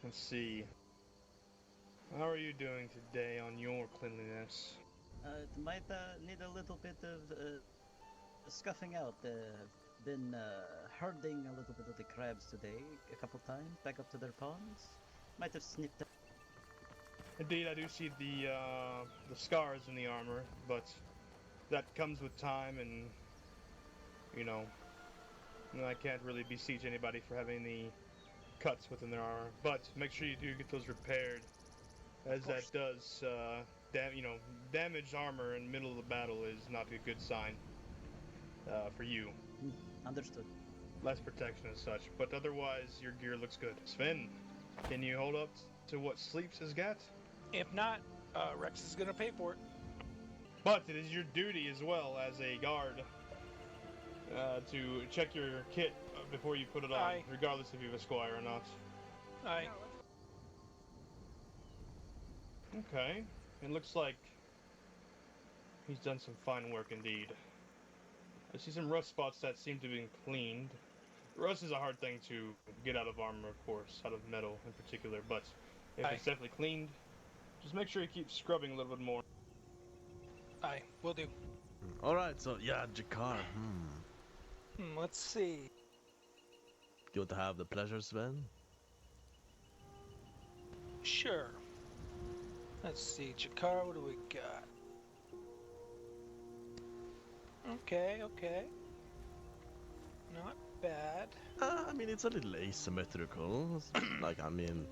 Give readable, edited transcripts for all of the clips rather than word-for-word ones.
Let's see. How are you doing today on your cleanliness? It might need a little bit of scuffing out. Been herding a little bit of the crabs today, a couple times, back up to their ponds. Might have snipped out. Indeed, I do see the scars in the armor, but that comes with time, and you know, I can't really beseech anybody for having any cuts within their armor. But make sure you do get those repaired, as that does, damaged armor in the middle of the battle is not a good sign for you. Understood. Less protection and such, but otherwise your gear looks good. Sven, can you hold up to what Sleeps has got? If not, Rex is gonna pay for it. But it is your duty as well as a guard to check your kit before you put it on, Aye. regardless if you have a squire or not. Aye. Okay, it looks like he's done some fine work indeed. I see some rust spots that seem to have been cleaned. Rust is a hard thing to get out of armor, of course, out of metal in particular, but if Aye. it's definitely cleaned, just make sure you keep scrubbing a little bit more. Aye, will do. Alright, so yeah, Jakar. Let's see. Good to have the pleasure, Sven. Sure. Let's see, Jakar, what do we got? Okay. Not bad. I mean, it's a little asymmetrical. Like, I mean,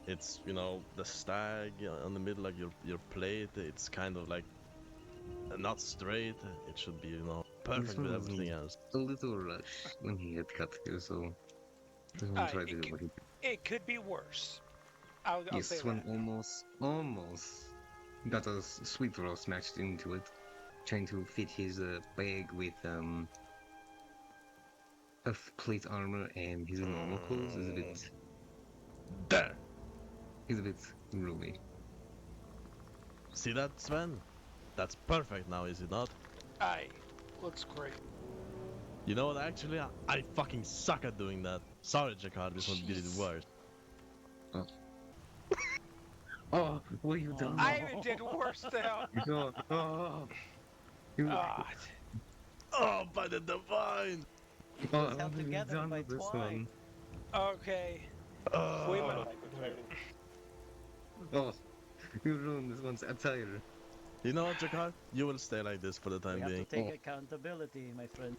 it's, the stag on the middle of your plate. It's kind of like not straight. It should be, perfect with everything else. A little rush when he had cut here, so Aye, try to do what he did. It could be worse. I'll Yes, say Swan that. almost got a sweet roll smashed into it, trying to fit his bag with of plate armor and his normal clothes is a bit. There! He's a bit roomy. See that, Sven? That's perfect now, is it not? Aye, looks great. You know what, actually, I fucking suck at doing that. Sorry, Jakar, this one did it worse. Oh, what you done? I even did worse now. God. Oh, by the divine! It's held together by twine. Okay. Oh, You ruined this one's attire. you know what, Jakar? You will stay like this for the We time have being. to take accountability, my friend.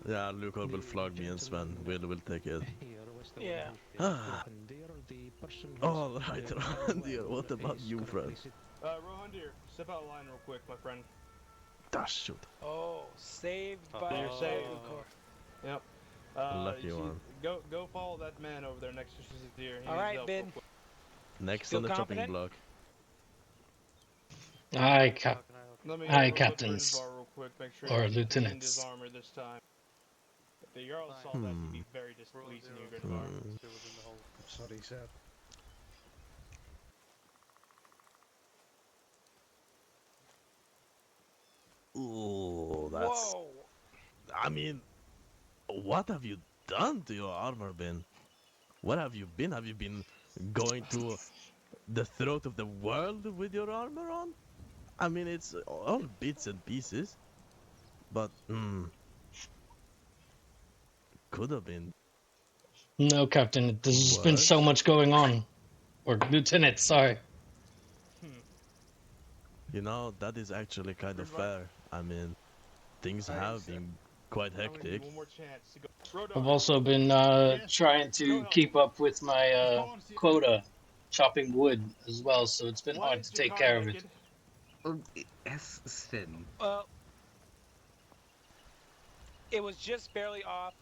Yeah, Luca will flog me and Sven. We'll take it. Yeah. Alright, Randir, what about you, friend? Rohandir, step out of line real quick, my friend. Ah, shoot. Oh, saved by You're saved. Falkreath. Yep. Lucky you see- one. Go follow that man over there next to Shazir. All right, Ben. Next Still on the chopping confident? block. Aye, Let me Aye, look captains. Bar real quick, make sure Or he cleaned lieutenants. his armor this time. If the Jarl saw that, he'd be very displeased in you, Gridvar. Sorry, sir. Ooh, that's... Whoa. I mean, what have you done to your armor, Ben? What have you been? Have you been going to the throat of the world with your armor on? I mean, it's all bits and pieces. But, could have been. No, Captain. There's been so much going on. Or Lieutenant, sorry. You know, that is actually kind of fair. I mean, things have been quite hectic. One more chance to go. I've also been trying to keep up with my quota, chopping wood as well, so it's been hard to take care of it. Oh, yes, Sven. Well, it was just barely off.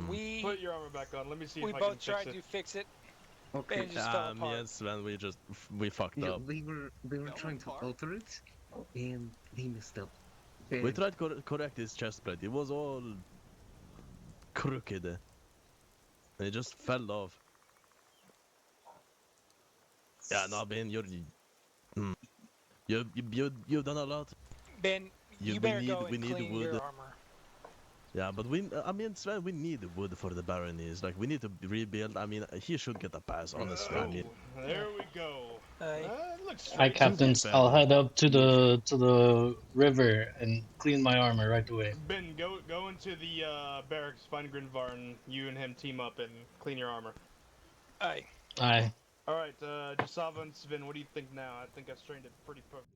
We Put your armor back on. Let me see if I can both fix tried it. to fix it. Okay. And it just fell Me apart. and Sven, we fucked Yeah, up. they were trying to alter it, and they messed up. We tried to correct his chest plate. It was all crooked. And it just fell off. Yeah, no, Ben, you've done a lot. Ben, we you better need- go we and need clean wood. your armor. Yeah, but I mean, Sven, we need wood for the baronies. Like, we need to rebuild. I mean, he should get a pass, honestly. I mean, There we go. Aye. Looks Hi, straight. captains. fair. I'll head up to the river and clean my armor right away. Ben, go into the barracks, find Grinvar, you and him team up and clean your armor. Aye. Aye. All right, Jasava and Sven, what do you think now? I think I've strained it pretty perfect.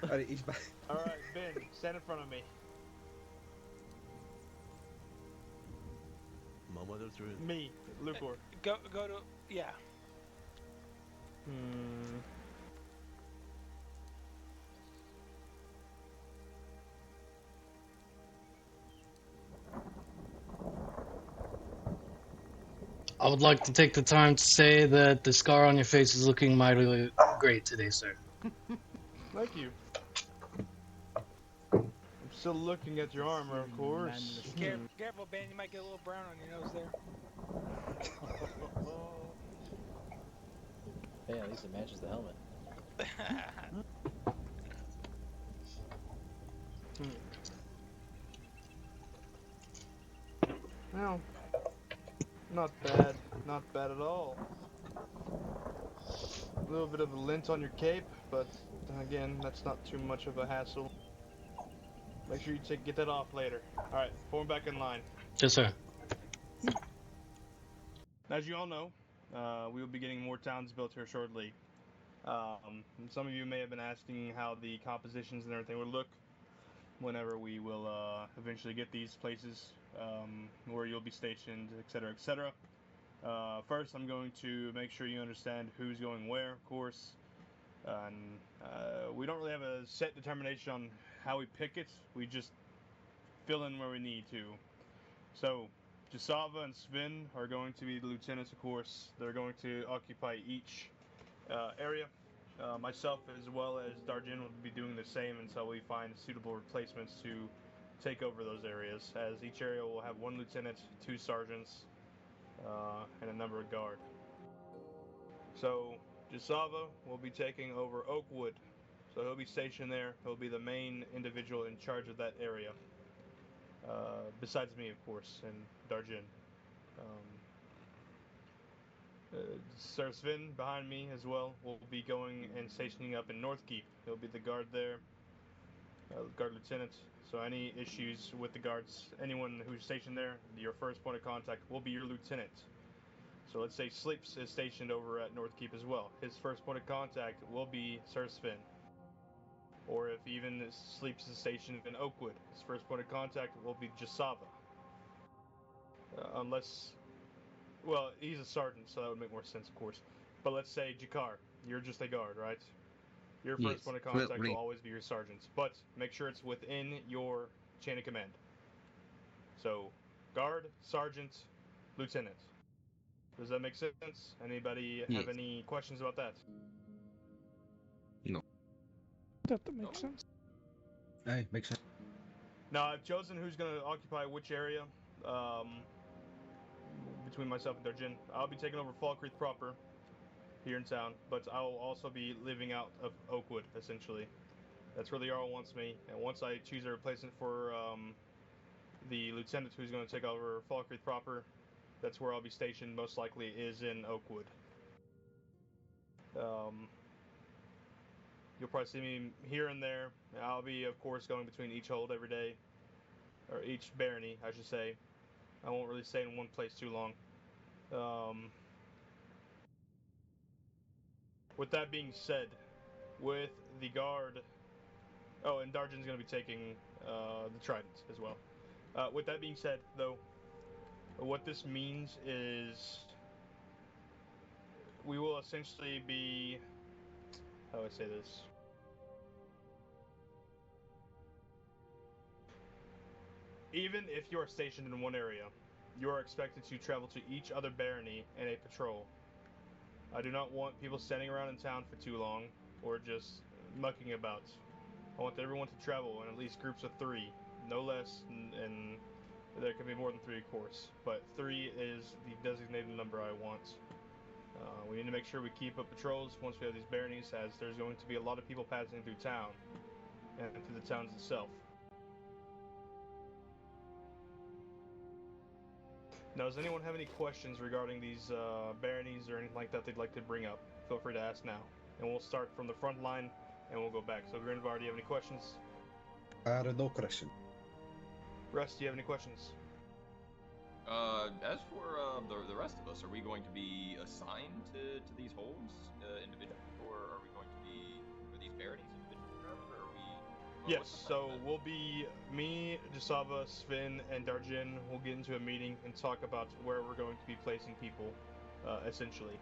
Alright, he's back. All right, Ben, stand in front of me. Moment of truth. Me, Lucor. Go to yeah. Hmm. I would like to take the time to say that the scar on your face is looking mightily great today, sir. Thank you. I'm still looking at your armor, of course. Careful, Ben. You might get a little brown on your nose there. Hey, at least it matches the helmet. Well, not bad. Not bad at all. A little bit of a lint on your cape, but again, that's not too much of a hassle. Make sure you get that off later. Alright, form back in line. Yes, sir. As you all know, we will be getting more towns built here shortly. Some of you may have been asking how the compositions and everything would look whenever we will eventually get these places where you'll be stationed, etc., etc. First, I'm going to make sure you understand who's going where, of course. And we don't really have a set determination on how we pick it. We just fill in where we need to. So, Jasava and Sven are going to be the lieutenants, of course. They're going to occupy each area. Myself as well as Darjin will be doing the same until we find suitable replacements to take over those areas, as each area will have 1 lieutenant, 2 sergeants, and a number of guard. So, Jasava will be taking over Oakwood, so he'll be stationed there. He'll be the main individual in charge of that area, besides me, of course, and Darjin. Sir Sven, behind me as well, will be going and stationing up in Northkeep. He'll be the guard there, guard lieutenant. So any issues with the guards, anyone who's stationed there, your first point of contact will be your lieutenant. So let's say Sleeps is stationed over at Northkeep as well. His first point of contact will be Sir Sven. Or if even Sleeps is stationed in Oakwood, his first point of contact will be Jasava. Unless, well, he's a sergeant, so that would make more sense, of course. But let's say Jakar, you're just a guard, right? Your first Yes. point of contact Well, will always be your sergeants, but make sure it's within your chain of command. So, guard, sergeant, lieutenant. Does that make sense? Anybody have Yes. any questions about that? That makes sense. Hey, makes sense. Now, I've chosen who's going to occupy which area. Between myself and Darjin, I'll be taking over Falkreath proper here in town, but I'll also be living out of Oakwood, essentially. That's where the Jarl wants me, and once I choose a replacement for the lieutenant who's going to take over Falkreath proper, that's where I'll be stationed, most likely, is in Oakwood. You'll probably see me here and there. I'll be, of course, going between each hold every day, or each barony, I should say. I won't really stay in one place too long. With that being said, with the guard... Oh, and Darjin's going to be taking the trident as well. With that being said, though, what this means is we will essentially be... How do I say this? Even if you are stationed in one area, you are expected to travel to each other barony in a patrol. I do not want people standing around in town for too long, or just mucking about. I want everyone to travel in at least groups of 3, no less, and there can be more than 3, of course, but 3 is the designated number I want. We need to make sure we keep up patrols once we have these baronies, as there's going to be a lot of people passing through town, and through the towns itself. Now, does anyone have any questions regarding these baronies or anything like that they'd like to bring up? Feel free to ask now. And we'll start from the front line, and we'll go back. So, Grinvar, do you have any questions? No question. Russ, do you have any questions? As for the rest of us, are we going to be assigned to these holds individually, or are we going to be for these baronies individually? Or are we? Yes, so we'll be me, Jasava, Sven, and Darjin will get into a meeting and talk about where we're going to be placing people, essentially.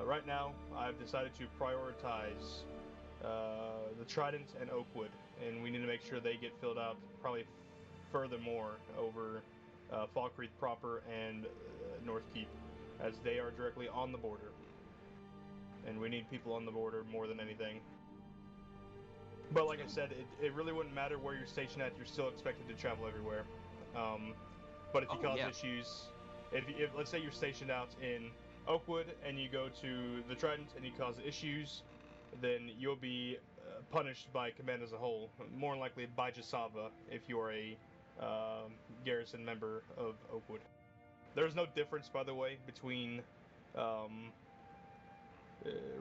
Right now, I've decided to prioritize the Trident and Oakwood, and we need to make sure they get filled out probably furthermore over Falkreath proper and Northkeep, as they are directly on the border. And we need people on the border more than anything. But like I said, it really wouldn't matter where you're stationed at, you're still expected to travel everywhere. But if you cause issues, if let's say you're stationed out in Oakwood and you go to the Trident and you cause issues, then you'll be punished by command as a whole, more than likely by Jasava if you are a garrison member of Oakwood. There's no difference, by the way, between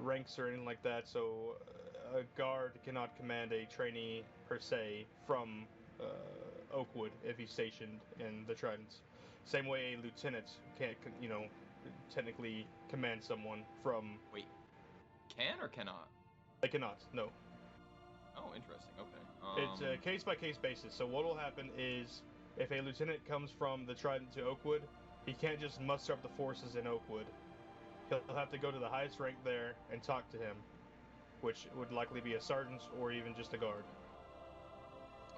ranks or anything like that, so a guard cannot command a trainee per se from Oakwood if he's stationed in the Tridents. Same way a lieutenant can't, technically command someone from... Wait, can or cannot? They cannot, no. Oh, interesting, okay. It's a case-by-case basis, so what will happen is if a lieutenant comes from the Trident to Oakwood, he can't just muster up the forces in Oakwood. He'll have to go to the highest rank there and talk to him, which would likely be a sergeant or even just a guard.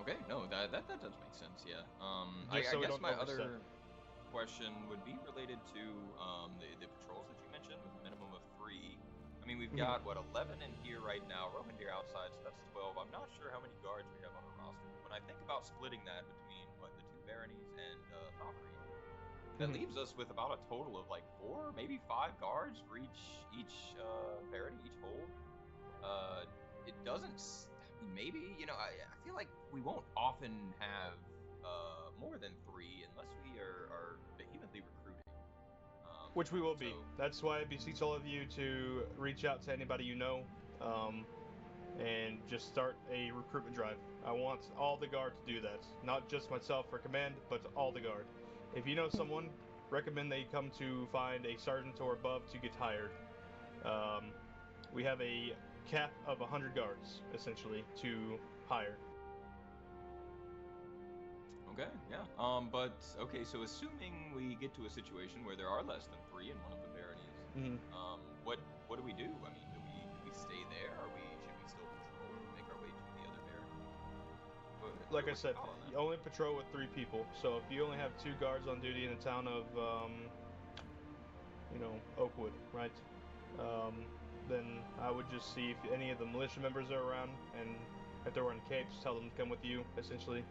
Okay, no, that does make sense, yeah. I so guess my other question would be related to the patrols that you mentioned with a minimum of 3. I I mean, we've got, what, 11 in here right now. Roman here outside, so that's 12. I'm not sure how many guards we have on our roster. When I think about splitting that between, what, the 2 baronies and Falkreath, that leaves us with about a total of, like, 4, maybe 5 guards for each barony, each hold. It doesn't... I mean, maybe, you know, I feel like we won't often have more than 3 unless we are vehemently recruiting. Which we will be. So, That's why I beseech all of you to reach out to anybody you know, and just start a recruitment drive. I want all the guard to do that. Not just myself for command, but all the guard. If you know someone, recommend they come to find a sergeant or above to get hired. We have a cap of 100 guards, essentially, to hire. okay, yeah. But, okay, so assuming we get to a situation where there are less than 3 in one of the baronies, what do we do? I mean, do we stay there, or should we still patrol and make our way to the other baronies? Like I said, you only patrol with 3 people. So if you only have 2 guards on duty in the town of, you know, Oakwood, right? Then I would just see if any of the militia members are around, and if they're wearing capes, tell them to come with you, essentially,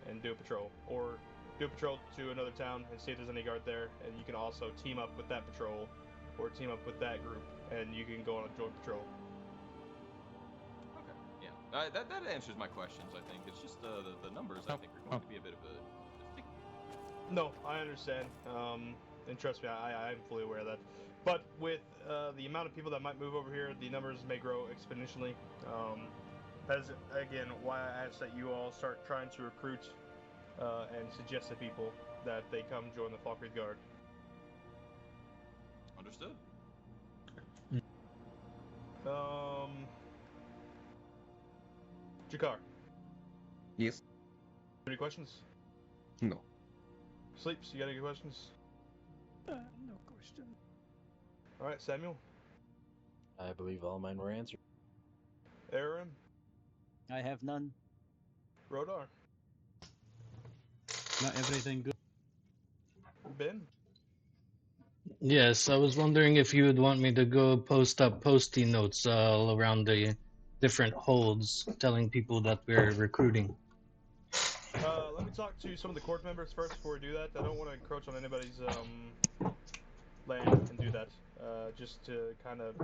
and do a patrol. Or do a patrol to another town and see if there's any guard there, and you can also team up with that patrol, or team up with that group, and you can go on a joint patrol. Okay, yeah. That answers my questions, I think. It's just the numbers, I think, are going to be a bit of a sticky. No, I understand. And trust me, I'm fully aware of that. But with the amount of people that might move over here, the numbers may grow exponentially. That is, again, why I ask that you all start trying to recruit and suggest to people that they come join the Falkreath Guard. Understood. Jakar, Yes? any questions? No. Sleeps, you got any questions? No question. All right, Samuel. I believe all mine were answered. Aaron. I have none. Rodar. Not everything good. Ben. Yes, I was wondering if you would want me to go post up post-it notes all around the different holds, telling people that we're recruiting. Let me talk to some of the court members first before we do that. I don't want to encroach on anybody's land and do that. Just to kind of,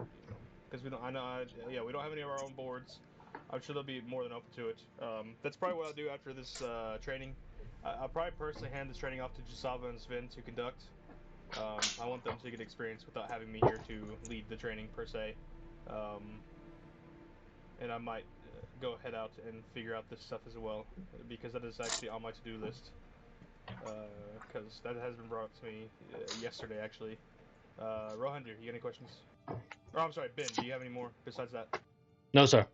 because we don't. We don't have any of our own boards. I'm sure they'll be more than open to it. That's probably what I'll do after this training. I'll probably personally hand this training off to Jasava and Sven to conduct. I want them to get experience without having me here to lead the training per se. And I might go head out and figure out this stuff as well, because that is actually on my to-do list. Because that has been brought up to me yesterday, actually. Rohander, you got any questions? Oh, I'm sorry, Ben, do you have any more besides that? No, sir.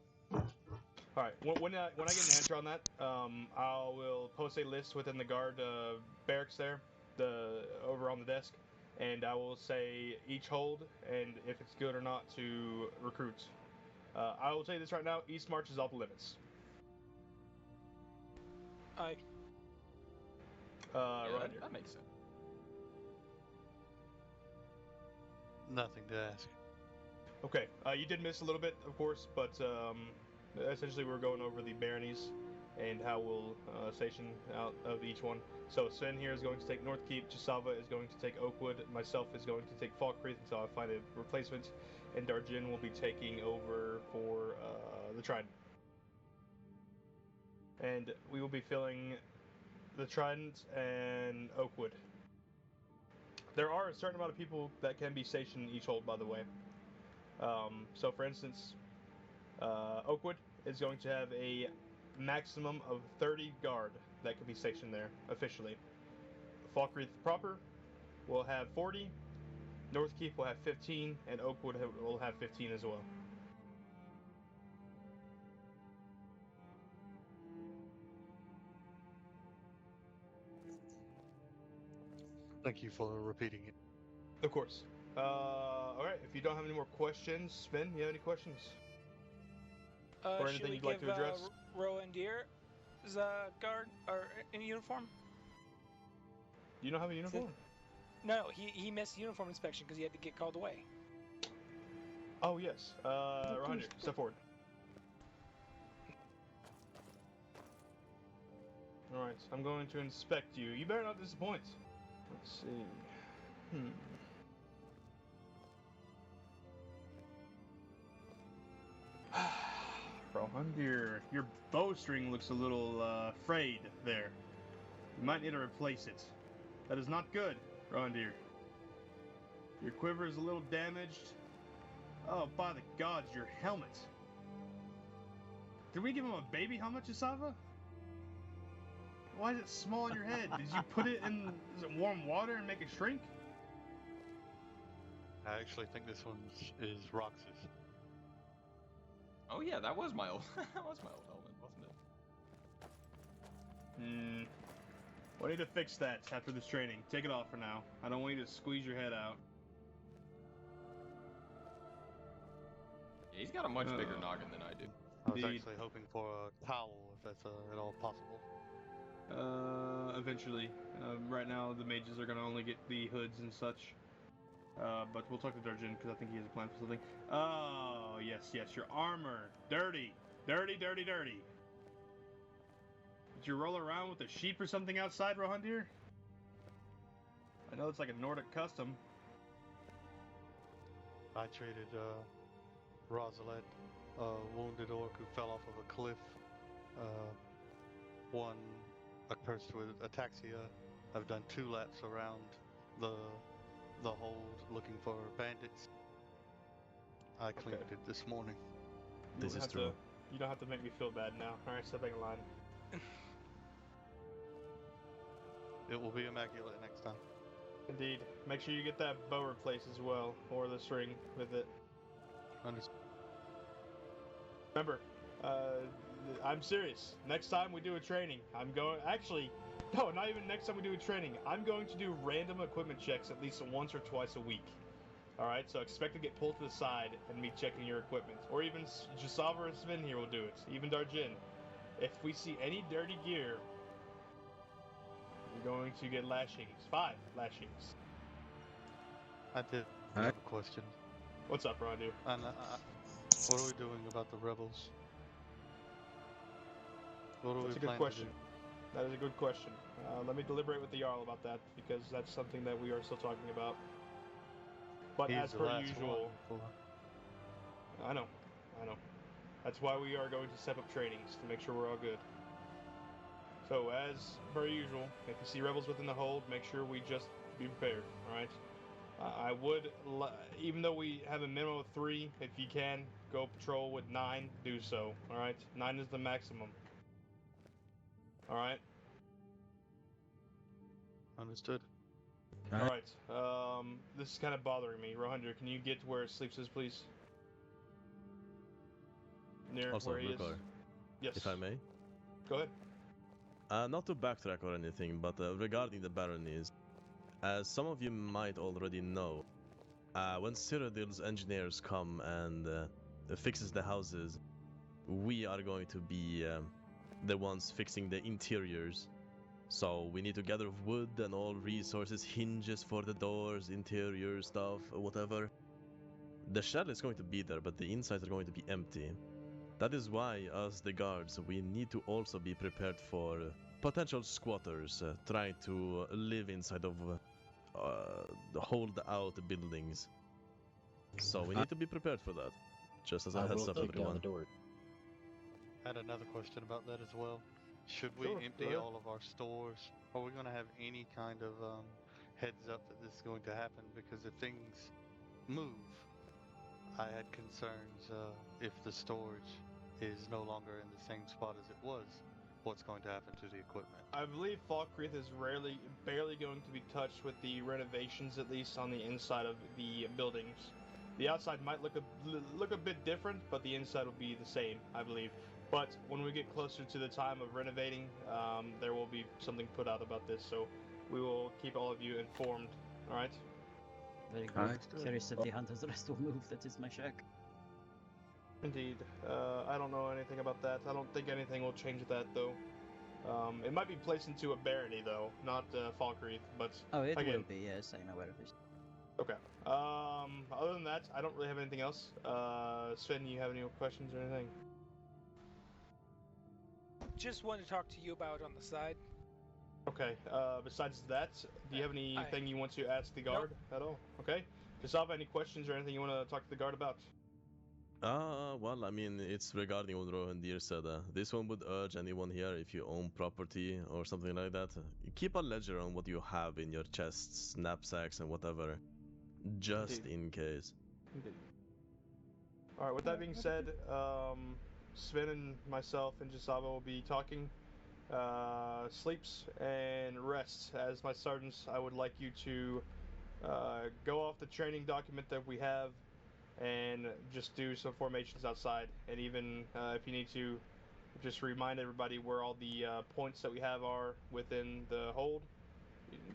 Alright, when I get an answer on that, I will post a list within the guard barracks there, over on the desk, and I will say each hold, and if it's good or not to recruit. I will tell you this right now, East March is off the limits. Aye. Rohander. That makes sense. Nothing to ask. Okay, you did miss a little bit, of course, but essentially we're going over the baronies and how we'll station out of each one. So Sven here is going to take North Keep, Jasava is going to take Oakwood, myself is going to take Falkreath until I find a replacement, and Darjin will be taking over for the Trident. And we will be filling the Trident and Oakwood. There are a certain amount of people that can be stationed in each hold, by the way. So for instance, Oakwood is going to have a maximum of 30 guard that can be stationed there officially. Falkreath proper will have 40, North Keep will have 15, and Oakwood will have 15 as well. Thank you for repeating it. Of course. Alright, if you don't have any more questions, Sven, you have any questions? Or anything should we you'd like give to address? Roendir the guard or in uniform? You don't have a uniform? No, he missed uniform inspection because he had to get called away. Oh, yes. Rohandir, step forward. Alright, I'm going to inspect you. You better not disappoint. Let's see. Rohandir, your bowstring looks a little frayed there. You might need to replace it. That is not good, Rohandir. Your quiver is a little damaged. Oh, by the gods, your helmet. Did we give him a baby helmet, Jasava? Why is it small on your head? Did you put it in warm water and make it shrink? I actually think this one is Rox's. Oh yeah, that was my old that was my old helmet, wasn't it? We need to fix that after this training. Take it off for now. I don't want you to squeeze your head out. Yeah, he's got a much bigger noggin than I do. I was Indeed. actually hoping for a towel, if that's at all possible. Eventually. Right now, the mages are gonna only get the hoods and such. But we'll talk to Darjin, because I think he has a plan for something. Oh, yes, your armor. Dirty. Dirty. Did you roll around with a sheep or something outside, Rohandir? I know it's like a Nordic custom. I traded Rosalet, a wounded orc who fell off of a cliff, one accursed with ataxia. I've done 2 laps around the hold looking for bandits. I cleaned it this morning. This is true. You don't have to make me feel bad now. Alright, step back in line. It will be immaculate next time. Indeed. Make sure you get that bow replaced as well, or the string with it. Understood. Remember, I'm serious. Next time we do a training, I'm going... Actually, no, not even next time we do a training. I'm going to do random equipment checks at least once or twice a week. Alright, so expect to get pulled to the side and me checking your equipment. Or even Jasava or Sven here will do it. Even Darjin. If we see any dirty gear, you're going to get lashings. 5 lashings. I did have a question. What's up, Rondu? What are we doing about the rebels? What are That's we a good planning question. That is a good question. Let me deliberate with the Jarl about that, because that's something that we are still talking about. But He's as the per last usual... one I know. That's why we are going to step up trainings, to make sure we're all good. So, as per usual, if you see rebels within the hold, make sure we just be prepared, alright? I would, even though we have a minimum of 3, if you can, go patrol with 9, do so, alright? 9 is the maximum. Alright? Understood. Alright, this is kind of bothering me. Rohandir, can you get to where Sleeps is, please? Near Also, where he is? Rukar, Yes. if I may. Go ahead. Not to backtrack or anything, but regarding the baronies, as some of you might already know, when Cyrodiil's engineers come and fixes the houses, we are going to be the ones fixing the interiors. So we need to gather wood and all resources, hinges for the doors, interior stuff, whatever. The shell is going to be there, but the insides are going to be empty. That is why, as the guards, we need to also be prepared for potential squatters trying to live inside of hold-out buildings. So we need to be prepared for that. Just as a heads up, everyone. I had another question about that as well. Should we Sure, empty go ahead. all of our stores? Are we going to have any kind of heads up that this is going to happen? Because if things move, I had concerns if the storage is no longer in the same spot as it was, what's going to happen to the equipment? I believe Falkreath is barely going to be touched with the renovations, at least on the inside of the buildings. The outside might look a bit different, but the inside will be the same, I believe. But when we get closer to the time of renovating, there will be something put out about this, so we will keep all of you informed, alright? Very good. Alright. Curious if the hunters rest will move. That is my shack. Indeed. I don't know anything about that. I don't think anything will change that, though. It might be placed into a barony, though, not Falkreath, but Oh, it again, will be, yes, I'm aware of this. Okay. Other than that, I don't really have anything else. Sven, you have any questions or anything? Just wanted to talk to you about on the side. Okay. Besides that, do you have anything you want to ask the guard at all? Okay. Jasava, any questions or anything you want to talk to the guard about? Well, I mean, it's regarding what Rohandir said. This one would urge anyone here, if you own property or something like that, keep a ledger on what you have in your chests, knapsacks, and whatever, just in case. Indeed. All right. With that being said, Sven and myself and Jasava will be talking. Sleeps and rests. As my sergeants, I would like you to go off the training document that we have and just do some formations outside. And even if you need to, just remind everybody where all the points that we have are within the hold,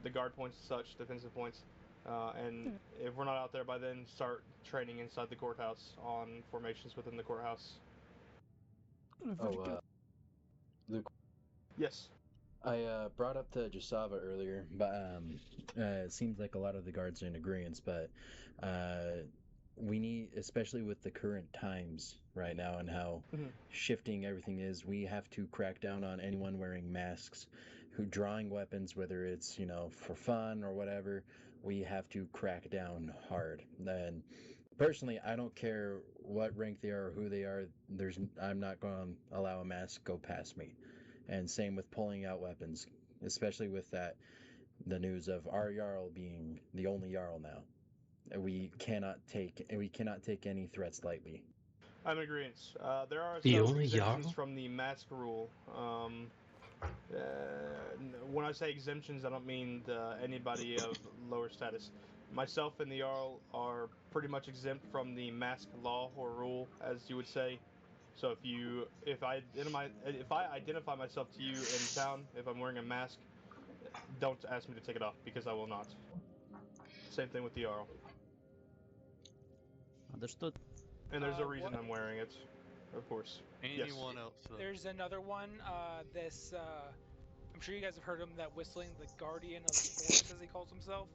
the guard points and such, defensive points. And if we're not out there by then, start training inside the courthouse on formations within the courthouse. Oh, Luke. Yes. I brought up to Jasava earlier, but it seems like a lot of the guards are in agreement. But we need, especially with the current times right now and how shifting everything is, we have to crack down on anyone wearing masks, who drawing weapons, whether it's for fun or whatever. We have to crack down hard. And personally, I don't care what rank they are or who they are. I'm not going to allow a mask go past me. And same with pulling out weapons, especially with the news of our Jarl being the only Jarl now. We cannot take any threats lightly. I'm in agreement. There are The some only exemptions Jarl? from the mask rule. When I say exemptions, I don't mean anybody of lower status. Myself and the Jarl are pretty much exempt from the mask law or rule, as you would say. So if I identify myself to you in town, if I'm wearing a mask, don't ask me to take it off because I will not. Same thing with the Jarl. Understood. And there's a reason I'm wearing it, of course. Anyone else? There's another one. I'm sure you guys have heard him. That whistling, the Guardian of the Forest, as he calls himself.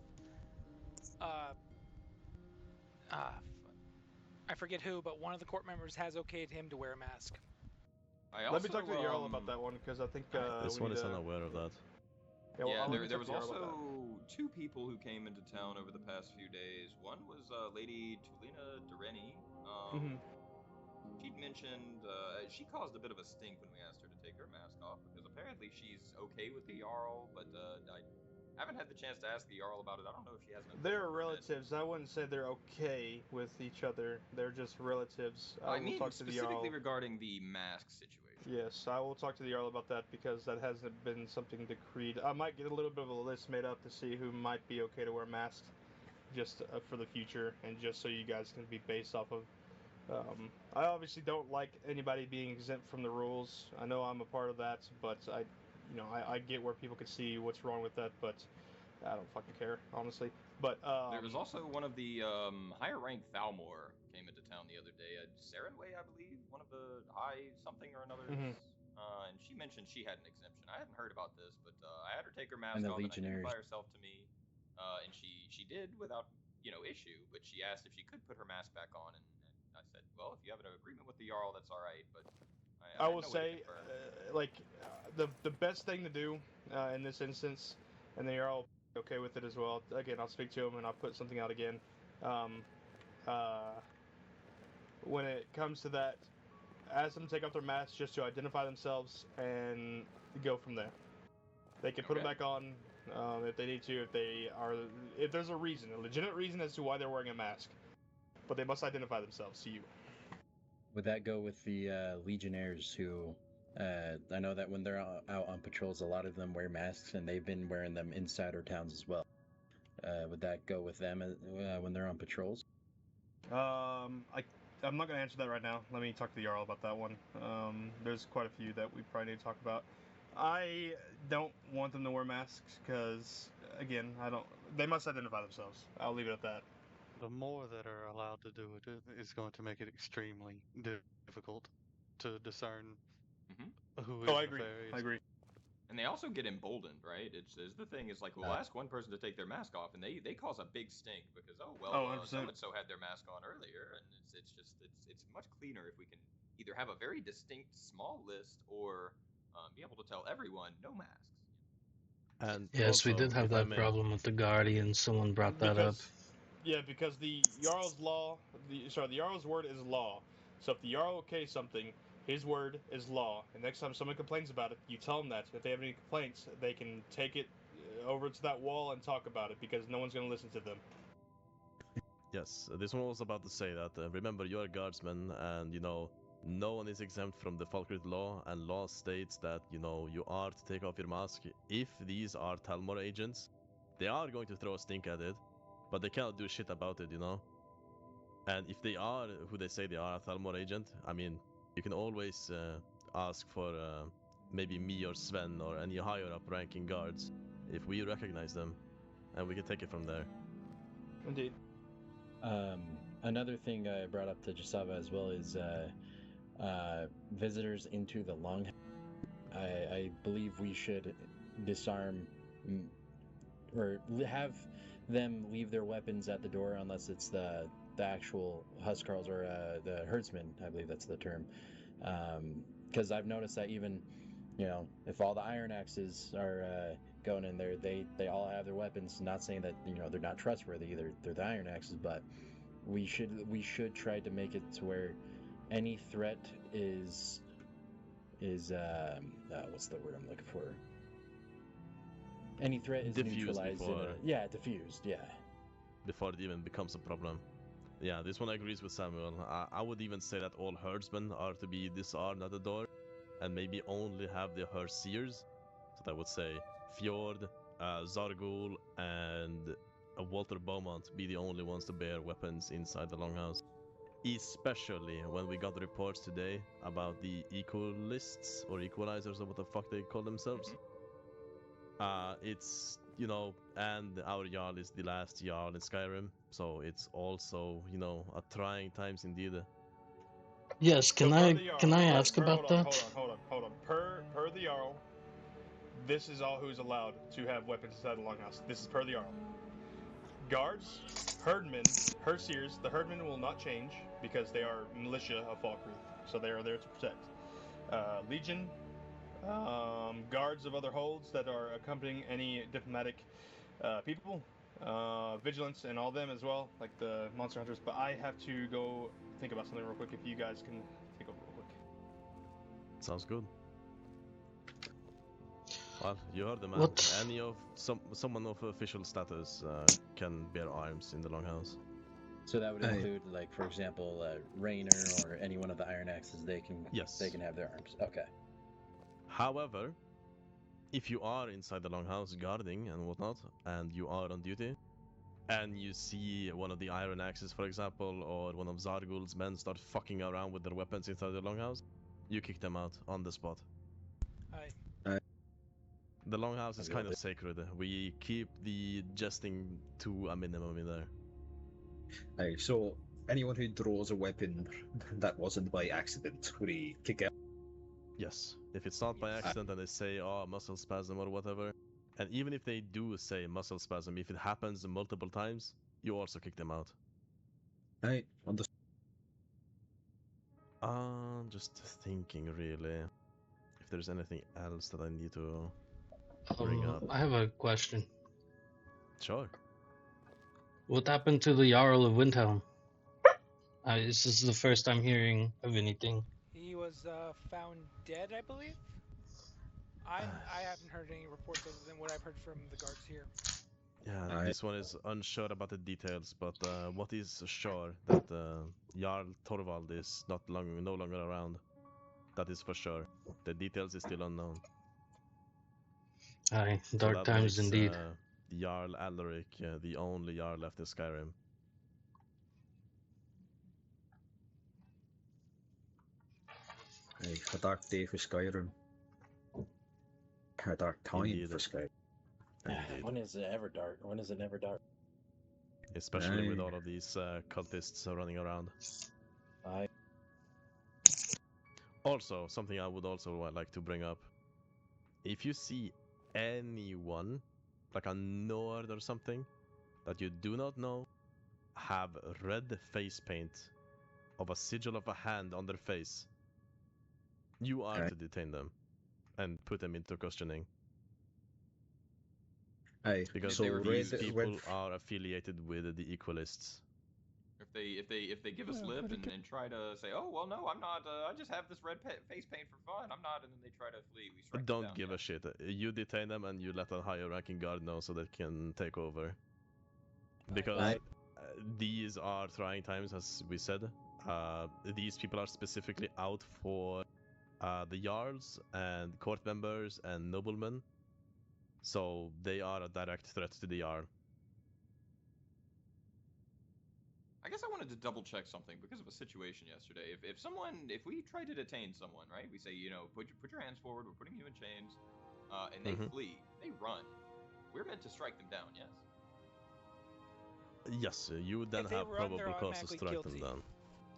I forget who, but one of the court members has okayed him to wear a mask. Let me talk to the Jarl about that one because I think this one is unaware of that. Yeah, there was also 2 people who came into town over the past few days. One was Lady Tulina Dureni. She'd mentioned she caused a bit of a stink when we asked her to take her mask off because apparently she's okay with the Jarl, but I haven't had the chance to ask the Jarl about it. I don't know if she has. They're relatives. I wouldn't say they're okay with each other. They're just relatives. I mean, will talk to the specifically Jarl. regarding the mask situation. Yes, I will talk to the Jarl about that because that hasn't been something decreed. I might get a little bit of a list made up to see who might be okay to wear masks, just for the future, and just so you guys can be based off of. I obviously don't like anybody being exempt from the rules. I know I'm a part of that, but I get where people could see what's wrong with that, but I don't fucking care, honestly. But there was also one of the higher ranked Thalmor came into town the other day. Sarenway, I believe, one of the high something or another. And she mentioned she had an exemption. I hadn't heard about this, but I had her take her mask off and identify herself to me, and she did without issue. But she asked if she could put her mask back on, and I said, well, if you have an agreement with the Jarl, that's all right. But I will say, the best thing to do in this instance, and the Jarl okay with it as well. Again, I'll speak to him and I'll put something out again. When it comes to that, ask them to take off their masks just to identify themselves and go from there. They can put them back on if they need to, if there's a reason, a legitimate reason as to why they're wearing a mask. But they must identify themselves to you. Would that go with the Legionnaires who, I know that when they're out on patrols, a lot of them wear masks, and they've been wearing them inside our towns as well. Would that go with them when they're on patrols? I'm not going to answer that right now. Let me talk to the Jarl about that one. There's quite a few that we probably need to talk about. I don't want them to wear masks because, again, they must identify themselves. I'll leave it at that. The more that are allowed to do it is going to make it extremely difficult to discern who is I agree. nefarious. I agree. And they also get emboldened, right? It's the thing is like we'll ask one person to take their mask off, and they cause a big stink because so and so had their mask on earlier, and it's much cleaner if we can either have a very distinct small list or be able to tell everyone no masks. And Yes, we also, did have if I that may, problem with the Guardian. Someone brought that up. Because the Jarl's law, the Jarl's word is law. So if the Jarl okays something, his word is law. And next time someone complains about it, you tell them that. If they have any complaints, they can take it over to that wall and talk about it because no one's going to listen to them. yes, this one was about to say that. Remember, you're a guardsman, and no one is exempt from the Falkreath law, and law states that you are to take off your mask. If these are Talmor agents, they are going to throw a stink at it, but they cannot do shit about it, And if they are who they say they are, a Talmor agent, I mean, you can always ask for maybe me or Sven or any higher up ranking guards if we recognize them, and we can take it from there. Indeed. Another thing I brought up to Jasava as well is visitors into the Longhouse. I believe we should disarm or have them leave their weapons at the door unless it's the actual Huskarls or the herdsmen. I believe that's the term. Because I've noticed that even if all the Iron Axes are going in there, they all have their weapons. Not saying that they're not trustworthy. They're the Iron Axes, but we should try to make it to where any threat is what's the word I'm looking for? Any threat is diffused neutralized. Before, diffused. Yeah. Before it even becomes a problem. Yeah, this one agrees with Samuel. I would even say that all herdsmen are to be disarmed at the door, and maybe only have the Herseers. So that would say Fjord, Zargul, and Walter Beaumont be the only ones to bear weapons inside the Longhouse. Especially when we got reports today about the equalists or equalizers or what the fuck they call themselves. It's and our Jarl is the last Jarl in Skyrim, so it's also a trying times indeed. Yes, can I ask about that? Hold on. Per the Jarl, this is all who's allowed to have weapons inside the Longhouse. This is per the Jarl. Guards, herdmen, Herseers. The herdmen will not change because they are militia of Falkreath, so they are there to protect. Legion, guards of other holds that are accompanying any diplomatic people, vigilance and all them as well, like the monster hunters. But I have to go think about something real quick. If you guys can think over real quick. Sounds good. Well, you heard the man. What? Any of someone of official status can bear arms in the Longhouse. So that would include, like, for example, Rainer or any one of the Iron Axes. They can have their arms. Okay. However, if you are inside the Longhouse guarding and whatnot, and you are on duty, and you see one of the Iron Axes, for example, or one of Zargul's men start fucking around with their weapons inside the Longhouse, you kick them out on the spot. Aye. The Longhouse is kind of sacred. We keep the jesting to a minimum in there. Aye, so anyone who draws a weapon that wasn't by accident, would he kick out? Yes. If it's not by accident and they say, muscle spasm or whatever, and even if they do say muscle spasm, if it happens multiple times, you also kick them out. Aye, understood. Just thinking really, if there's anything else that I need to bring up. I have a question. Sure. What happened to the Jarl of Windhelm? This is the first I'm hearing of anything. He was found dead, I believe. I haven't heard any reports other than what I've heard from the guards here. Yeah, this one is unsure about the details, but what is sure that Jarl Torvald is no longer around. That is for sure. The details is still unknown. Aye, dark so times makes, indeed. Jarl Alaric, the only Jarl left in Skyrim. Aye, a dark day for Skyrim. A dark time for Skyrim. Indeed. When is it ever dark? When is it never dark? Especially with all of these cultists running around. Aye. Also, something I would also like to bring up. if you see anyone, like a Nord or something, that you do not know, have red face paint of a sigil of a hand on their face, you are to detain them and put them into questioning. Aye. Because So these red, people are affiliated with the Equalists. If they give us lip and try to say, oh well, no, I'm not. I just have this red face paint for fun. I'm not, and then they try to flee. We strike them Don't down, give yeah. a shit. You detain them and you let a higher ranking guard know so they can take over. Because these are trying times, as we said. These people are specifically out for the Jarls and court members and noblemen. So they are a direct threat to the Jarl. I guess I wanted to double check something because of a situation yesterday. If we try to detain someone, right? We say, put your hands forward. We're putting you in chains, and they flee. They run. We're meant to strike them down. Yes. Yes, you would then If they have run, probable they're cause to automatically strike them guilty. down.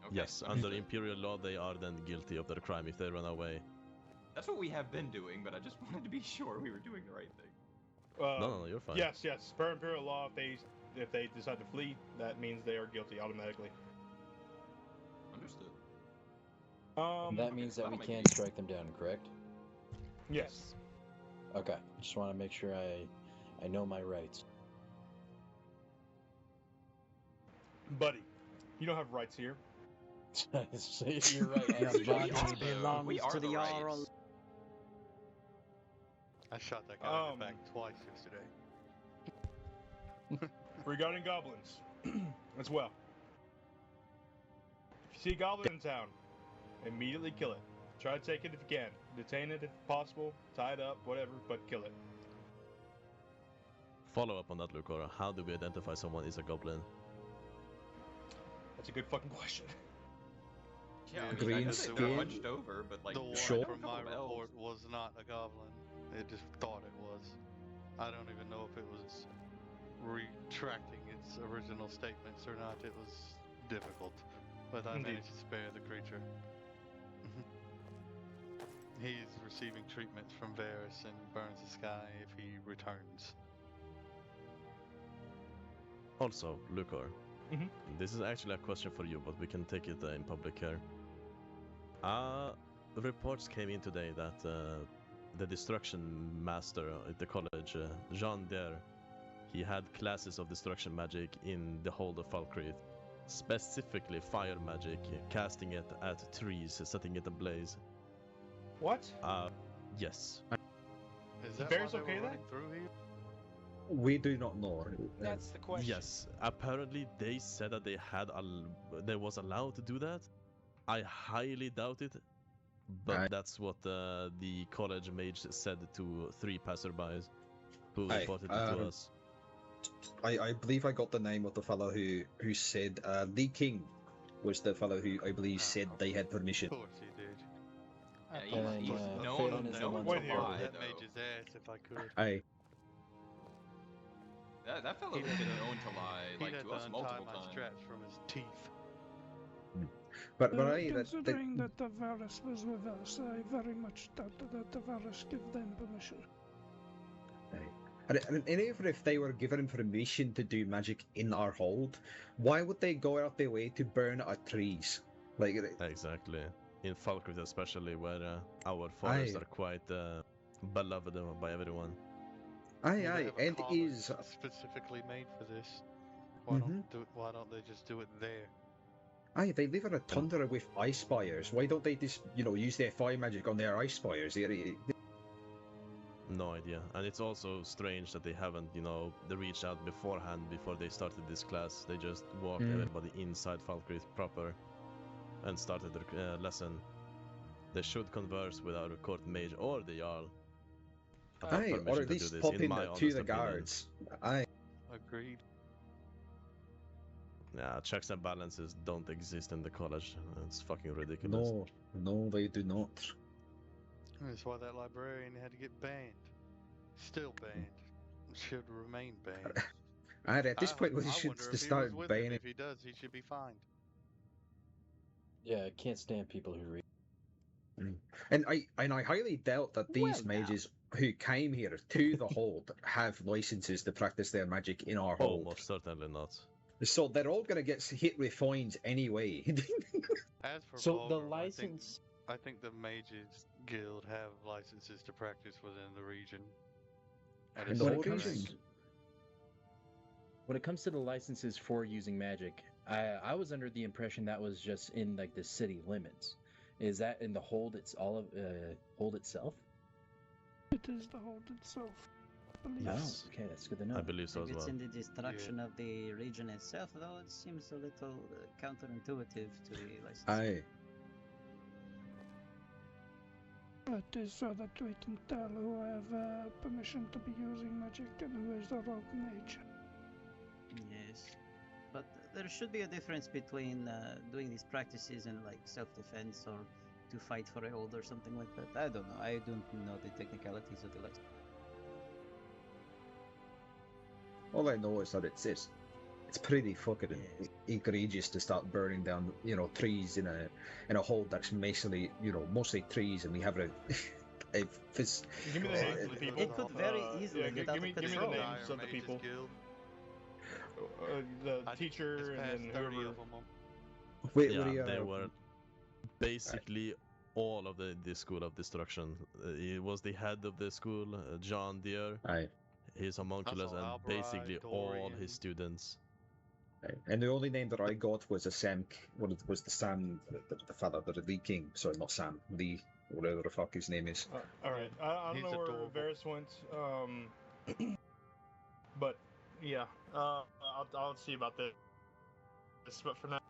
Okay, Yes, under Imperial law, they are then guilty of their crime if they run away. That's what we have been doing, but I just wanted to be sure we were doing the right thing. No, you're fine. Yes. Per Imperial law, if they decide to flee, that means they are guilty automatically. Understood. That means that we make can it strike them down, correct? Yes. Okay. Just want to make sure I know my rights. Buddy, you don't have rights here. You're right. belongs to the Jarl. I shot that guy in the back twice yesterday. Regarding goblins, as well. If you see a goblin in town, immediately kill it. Try to take it if you can. Detain it if possible. Tie it up, whatever, but kill it. Follow up on that, Lucora. How do we identify someone is a goblin? That's a good fucking question. Yeah, I mean, Green I know that skin. they're hunched over, but like The one Sure. from my report was not a goblin. It just thought it was. I don't even know if it was retracting its original statements or not. It was difficult, but I managed to spare the creature. He's receiving treatment from Varys and burns the sky if he returns. Also, Lucor, this is actually a question for you, but we can take it in public here. Reports came in today that the destruction master at the college, Jean Dare, he had classes of destruction magic in the hold of Falkreath, specifically fire magic, casting it at trees, setting it ablaze. What? Yes. Is that Varys why they okay were then? running through here? We do not know. That's the question. Yes, apparently they said that they was allowed to do that. I highly doubt it, but that's what the college mage said to 3 passerbys who reported it to us. I believe I got the name of the fellow who said Lee King was the fellow who I believe said they had permission. Of course he did. Yeah, he's known to lie, That though. made his ass if I could. Aye. That fellow's been known to lie, He'd like have to to us untie multiple my times. straps from his teeth. But aye, considering that the Varys was with us, I very much doubt that the Varys give them permission. And even if they were given permission to do magic in our hold, why would they go out their way to burn our trees? Like exactly. In Falkreath especially, where our forests are quite beloved by everyone. Aye, and is specifically made for this. Why don't they just do it there? Aye, they live in a tundra with ice spires. Why don't they just, use their fire magic on their ice spires? No idea. And it's also strange that they haven't, they reached out beforehand before they started this class. They just walked everybody inside Falkreath proper and started their lesson. They should converse with our court mage or the Jarl. Aye, or at least pop in to the guards. Aye. Agreed. Yeah, checks and balances don't exist in the college. It's fucking ridiculous. No, they do not. That's why that librarian had to get banned. Still banned. Should remain banned. Aye, at this point, we should start banning. If he does, he should be fined. Yeah, I can't stand people who read. And I highly doubt that these mages who came here to the hold have licenses to practice their magic in our Oh, hold. most certainly not. So they're all going to get hit with fines anyway. As for So the Fulgrim, license. I think the Mages Guild have licenses to practice within the region. And In it's the not whole correct. region? When it comes to the licenses for using magic, I was under the impression that was just in like the city limits. Is that in the hold? It's all of hold itself. It is the hold itself. I believe. Oh, okay, that's good to know. I believe so If as it's well. in the destruction of the region itself, though, it seems a little counterintuitive to the license. Aye. It is so that we can tell who have permission to be using magic and who is the rogue mage. Yes, but there should be a difference between doing these practices in like self-defense or to fight for a hold or something like that. I don't know. I don't know the technicalities of the license. All I know is that it's pretty fucking egregious to start burning down, trees in a hold that's mostly trees, and we have a. If it's, Give me the names of the people. It could very easily yeah, get give out me of the control. names of the Mages people. Guild. The I think teacher it's and past then 30 whoever. of them. wait, Yeah, they were basically all of the School of Destruction. He was the head of the school, John Deere. Aye. His homunculus, Also and Albright, basically all Dorian. his students. Aye. And the only name that I got was a Sam. Was the Sam, the father, the Lee King? Sorry, not Sam. Lee, whatever the fuck his name is. All right, I don't He's know where adorable. Varys went, but yeah, I'll see about this. But for now,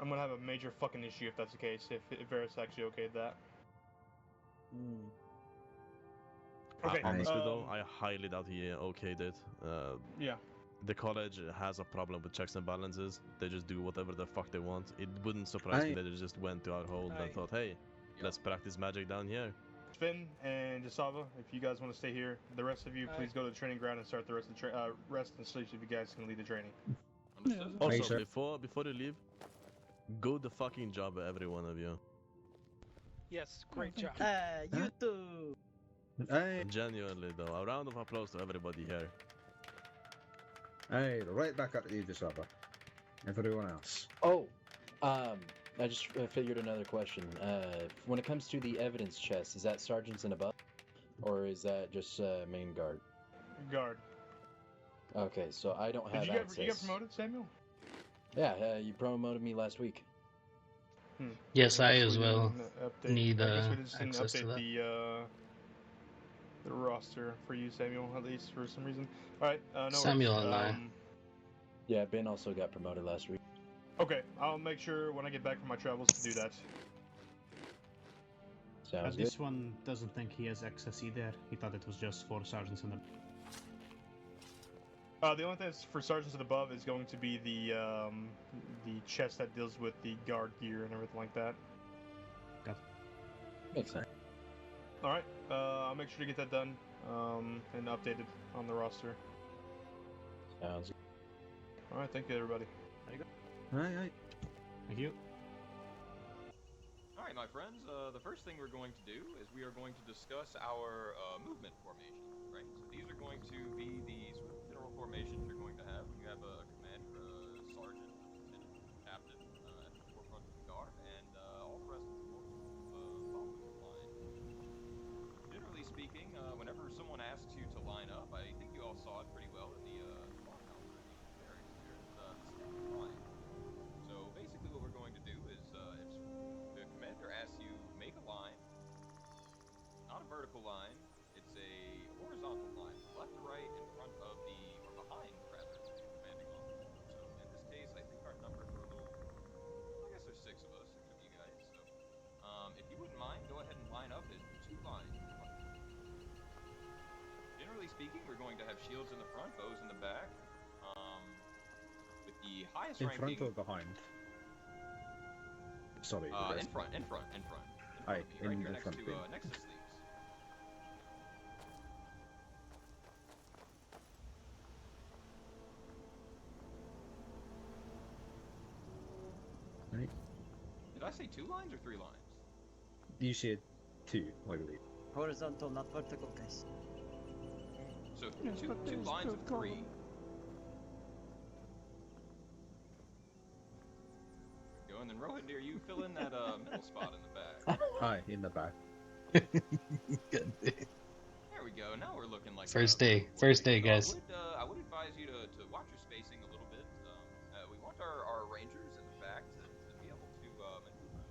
I'm gonna have a major fucking issue if that's the case. If Varys actually okayed that. Hmm. Okay. Honestly, though, I highly doubt he okayed it. Yeah. The college has a problem with checks and balances. They just do whatever the fuck they want. It wouldn't surprise me that they just went to our hold and thought, hey, let's practice magic down here. Finn and Jasava, if you guys want to stay here, the rest of you, please go to the training ground and start the rest of the rest and sleep if you guys can lead the training. Understood. Hey, Also, sir. before you leave, good the fucking job, every one of you. Yes, great job. You too. Aye, Genuinely, though, a round of applause to everybody here. aye, right back at you, Jasava. Everyone else. Oh, I just figured another question. When it comes to the evidence chest, is that sergeants and above, or is that just main guard? Guard. Okay, so I don't have Did you access. get promoted, Samuel? Yeah, you promoted me last week. Yes, I guess as we well didn't update- need I guess we just didn't access to update that. the roster for you, Samuel, at least for some reason. All right, no Samuel worries. and I. Yeah, Ben also got promoted last week. Okay, I'll make sure when I get back from my travels to do that. Sounds good. This one doesn't think he has access either. He thought it was just for sergeants and The only thing that's for sergeants and above is going to be the chest that deals with the guard gear and everything like that. Makes sense. All right, I'll make sure to get that done and updated on the roster. Sounds good. All right, thank you, everybody. Aye. Thank you. All right, my friends. The first thing we're going to do is we are going to discuss our movement formation. Right. So these are going to be the sort of general formations you're going to have when you have a commander, a sergeant, a lieutenant, a captain at the forefront of the guard, and all the rest of the forces following the line. Generally speaking, whenever someone asks you to line up, I think you all saw it pretty well in the farmhouse barracks. There's the standing line. So basically what we're going to do is if the commander asks you make a line, not a vertical line, it's a horizontal line, left to right, in front of the, or behind rather, the commanding officer. So in this case, I think our numbers are a little, I guess there's 6 of us, 6 of you guys. So if you wouldn't mind, go ahead and line up in 2 lines. Generally speaking, we're going to have shields in the front, bows in the back. With the highest In ranking... front or behind? Sorry. in front. Aye, Right in here the next front to bin. next to sleeves. Right. Did I say 2 lines or 3 lines? You said 2, I believe. Horizontal, not vertical, guys. So Yes, two but there's lines two of three. column. Go and then Rohindir, you fill in that middle spot in the back. Hi, in the back. There we go. Now we're looking like First day, guys. I would advise you to watch your spacing a little bit. We want our rangers in the back to be able to maneuver.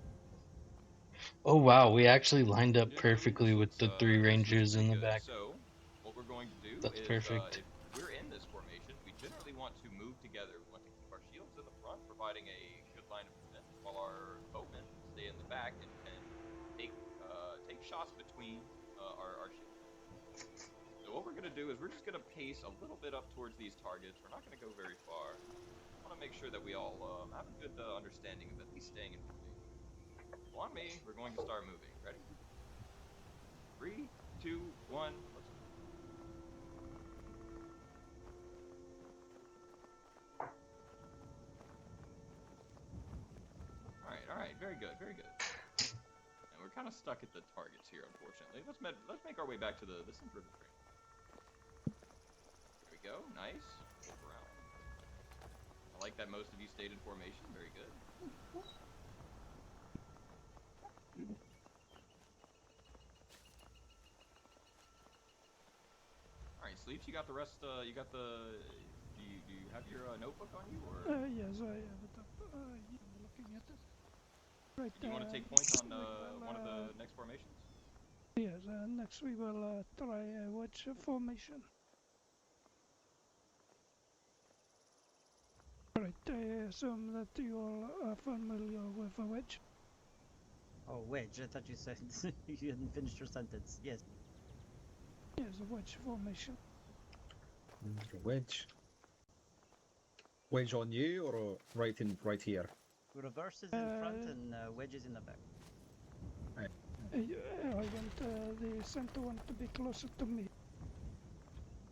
Oh wow, we actually lined up perfectly with the 3 rangers in the back. So, what we're going to do That's is, perfect. if we're in this formation, we generally want to move together. We want to keep our shields in the front, providing a good line of defense, while our bowmen stay in the back and take shots between our shields. So what we're going to do is we're just going to pace a little bit up towards these targets. We're not going to go very far. I want to make sure that we all have a good understanding of at least staying in formation. So on me, we're going to start moving. Ready? 3, 2, 1, let's move. Alright, very good, very good. And we're kind of stuck at the targets here, unfortunately. Let's make our way back to the center of the train. There we go, nice. Move around. I like that most of you stayed in formation, very good. Alright, Sleeps, you got the rest, do you have your notebook on you, or? Yes, I have it up. I'm looking at it. Right. Do you want to take points on one of the next formations? Yes, next we will try a wedge formation. Right, I assume that you all are familiar with a wedge. Oh, wedge. I thought you said you hadn't finished your sentence. Yes. Yes, a wedge formation. Wedge. Wedge on you or right here? Reverse is in front and wedge is in the back. I want the center one to be closer to me.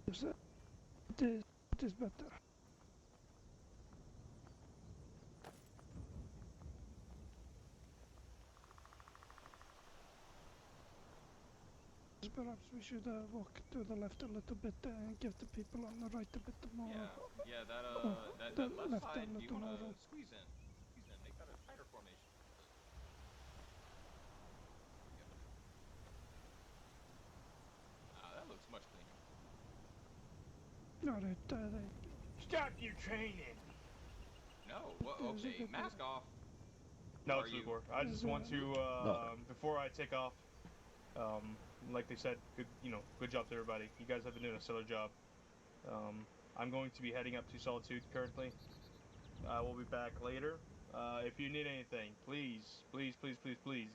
Yes, it is better. Perhaps we should walk to the left a little bit and give the people on the right a bit more. Yeah, that left side, do you want to squeeze in? Make that a tighter formation. That looks much cleaner. Alright, Stop your training! No, okay, mask off. No, it's Lugor. I just want to, before I take off, like they said, good job to everybody. You guys have been doing a stellar job. I'm going to be heading up to Solitude currently. We'll be back later. If you need anything, please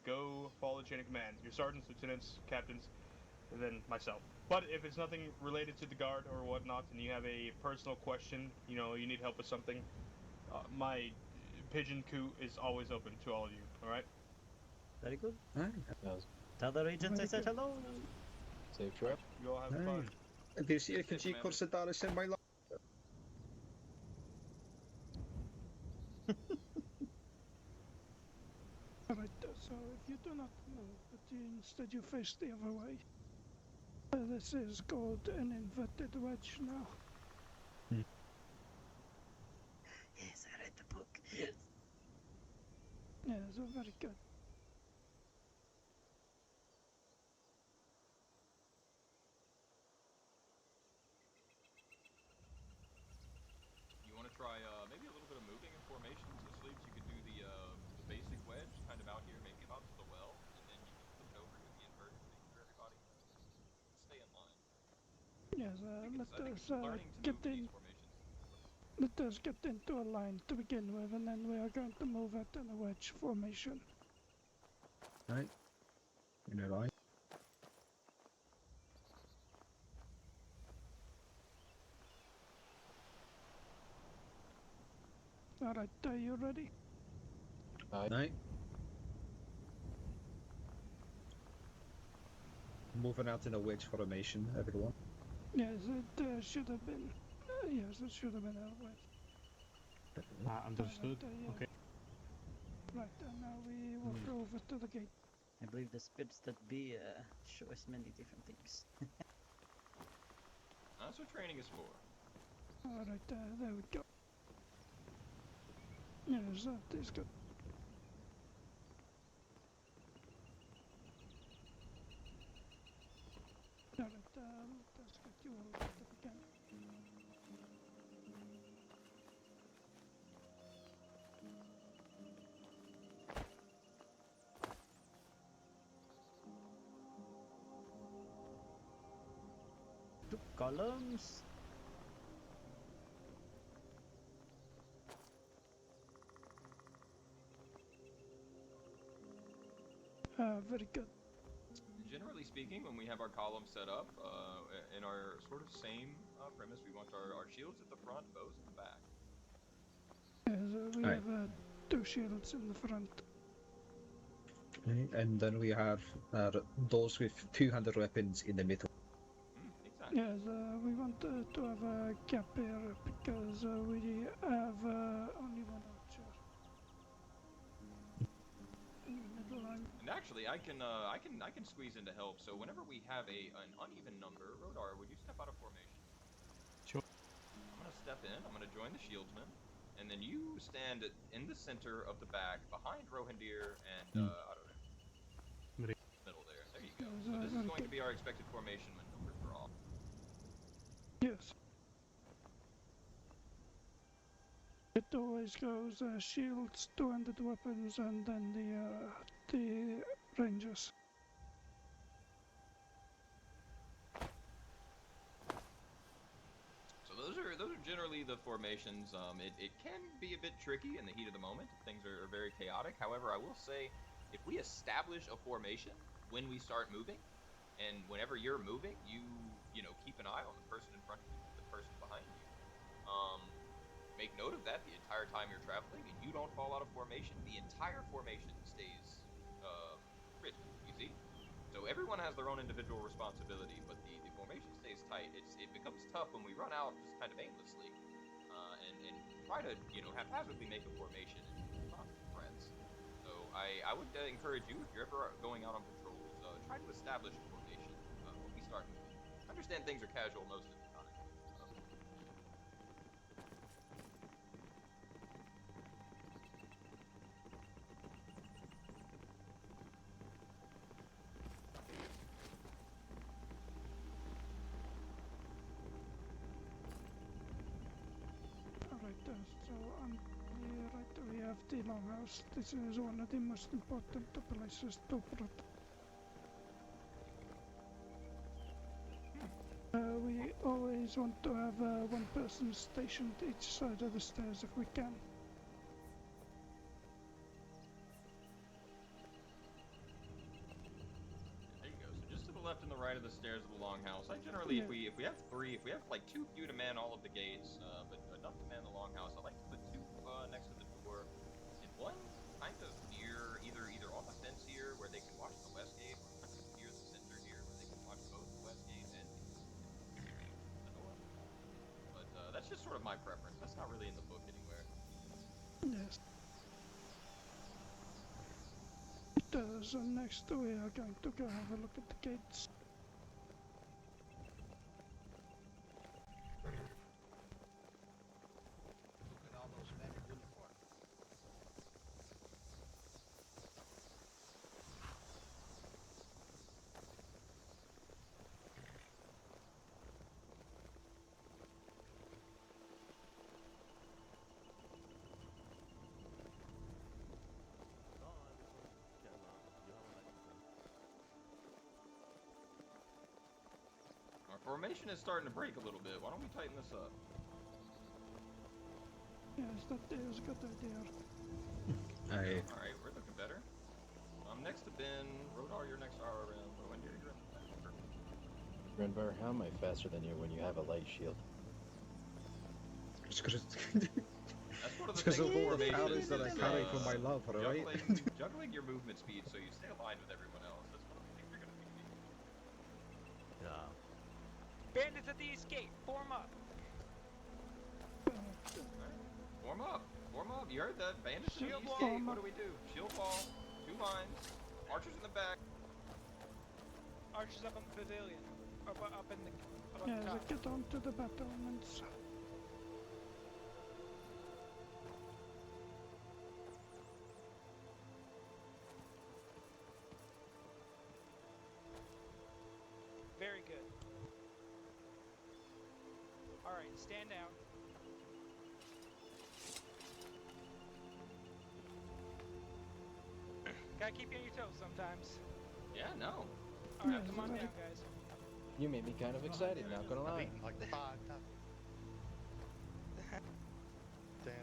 go follow the chain of command. Your sergeants, lieutenants, captains, and then myself. But if it's nothing related to the guard or whatnot, and you have a personal question, you need help with something, my pigeon coop is always open to all of you. All right? Very good. Aye. Tell the regents I said hello. Safe trip. You all have fun. Do you see a Kajik or Sedaris in my life? Alright, so if you do not move, but instead you face the other way, this is called an inverted wedge now. Yes, I read the book. Yes. Yeah, so very good. You want to try maybe a little bit of moving in formation, so Sleeps, you could do the basic wedge kind of out here, maybe about to the well, and then you can flip it over to the inverted, make sure everybody stay in line. Yes, let us get into a line to begin with, and then we are going to move it in a wedge formation. Right. In a line. Alright, are you ready? Aye. Moving out in a wedge formation, everyone. Yes, it should have been. Yes, it should have been a wedge. Understood. Right, yeah. Okay. Right, and now we walk over to the gate. I believe the spirits that be show us many different things. That's what training is for. Alright, there we go. Yes, that is good. Alright, let us get you all set up again. Two columns. Very good. Generally speaking, when we have our columns set up, in our sort of same premise, we want our shields at the front, bows at the back. Yes, we have 2 shields in the front. Okay, and then we have those with two-handed weapons in the middle. Exactly. Yes, we want to have a gap here because we have only one archer. In the middle line. And actually, I can squeeze in to help. So whenever we have an uneven number, Rodar, would you step out of formation? Sure. I'm gonna step in. I'm gonna join the shieldsman, and then you stand in the center of the back, behind Rohandir and I don't know, middle there. There you go. So this is going to be our expected formation maneuver for all. Yes. It always goes shields, two-handed weapons, and then the rangers. So those are generally the formations. It can be a bit tricky in the heat of the moment if things are very chaotic. However, I will say, if we establish a formation when we start moving, and whenever you're moving, you keep an eye on the person in front of you, the person behind you. Make note of that the entire time you're traveling, and you don't fall out of formation. The entire formation stays written. You see? So everyone has their own individual responsibility, but the formation stays tight. It becomes tough when we run out just kind of aimlessly, and try to haphazardly make a formation and not friends. So I would encourage you, if you're ever going out on patrols, try to establish a formation when we start moving. I understand things are casual most of the time. Alright, so on the right we have the longhouse. This is one of the most important places to protect. We always want to have one person stationed each side of the stairs if we can. There you go. So just to the left and the right of the stairs of the longhouse. I generally, if we have like too few to man all of the gates, but enough to man the longhouse, I like to put 2 next to the door, and one kind of near either on the fence here where they can watch the west gate, or kind of near the center here where they can watch both the west gate and the north. But that's just sort of my preference. That's not really in the book anywhere. Yes. So next we are going to go have a look at the gates. Look at all those men in uniform. Our formation is starting to break a little bit. Why don't we tighten this up? Yes, that is a good idea. Alright, we're looking better. I'm next to Ben. Rodar, you're next to RRM. When you're in the back. Renvar, how am I faster than you when you have a light shield? It's because That's one of the because things of all the formation powers that I is, carry from my love, alright? juggling your movement speed so you stay aligned with everyone else. That's one of the things you're going to be needing. Yeah. Bandits at the escape, form up. Form up. Form up. You heard that. Bandits Shield escape. wall. What do we do? Shield wall. 2 lines. Archers in the back. Archers up on the pavilion. Up in the up Yeah, on top. get onto the battlements. Very good. Alright, stand down. Gotta keep you on your toes sometimes. Yeah, no. Alright, come on down, guys. You made me kind of excited, not gonna I've lie. eaten like 5 times. Damn.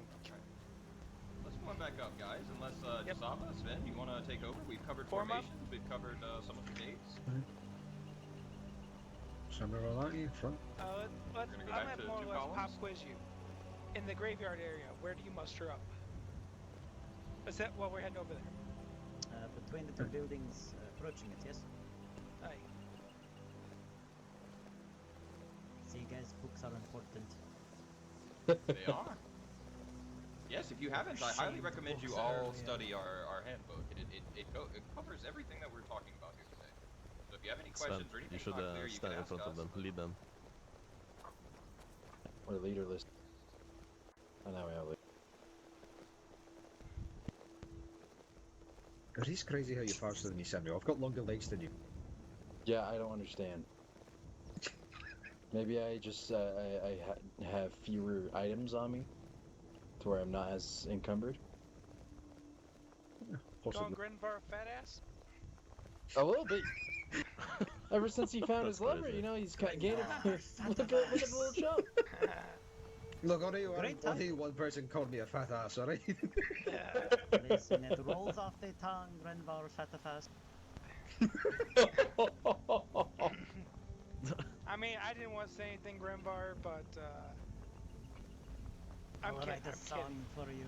Let's move on back up, guys. Unless Jasava, Sven, you want to take over? We've covered Form up. formations. We've covered some of the dates. Somewhere along here, front. Let's, We're gonna go I'm back gonna to more or two less columns? pop quiz you. In the graveyard area, where do you muster up? Is that while we're heading over there? Between the two buildings, approaching it, yes? Aye. See, guys, books are important. They are. Yes, if you haven't, I highly recommend you all study our handbook. It covers everything that we're talking about here today. So if you have any Sven, questions or anything you should not clear, you stand can in ask front us. of them, lead them. Or leader list. Oh, now we have leader. It is crazy how you're faster than me, Samuel. I've got longer legs than you. Yeah, I don't understand. Maybe I just have fewer items on me, to where I'm not as encumbered. Going Grenvar fat ass? A little bit. Ever since he found his lover, crazy. you know, he's kind of gained. Look at the little chump. Look, only Great one person called me a fat ass, alright? Listen, it rolls off the tongue, Grenvar Fatafast. I mean, I didn't want to say anything, Grenvar, but I'm I'll kidding. write a I'm song for you.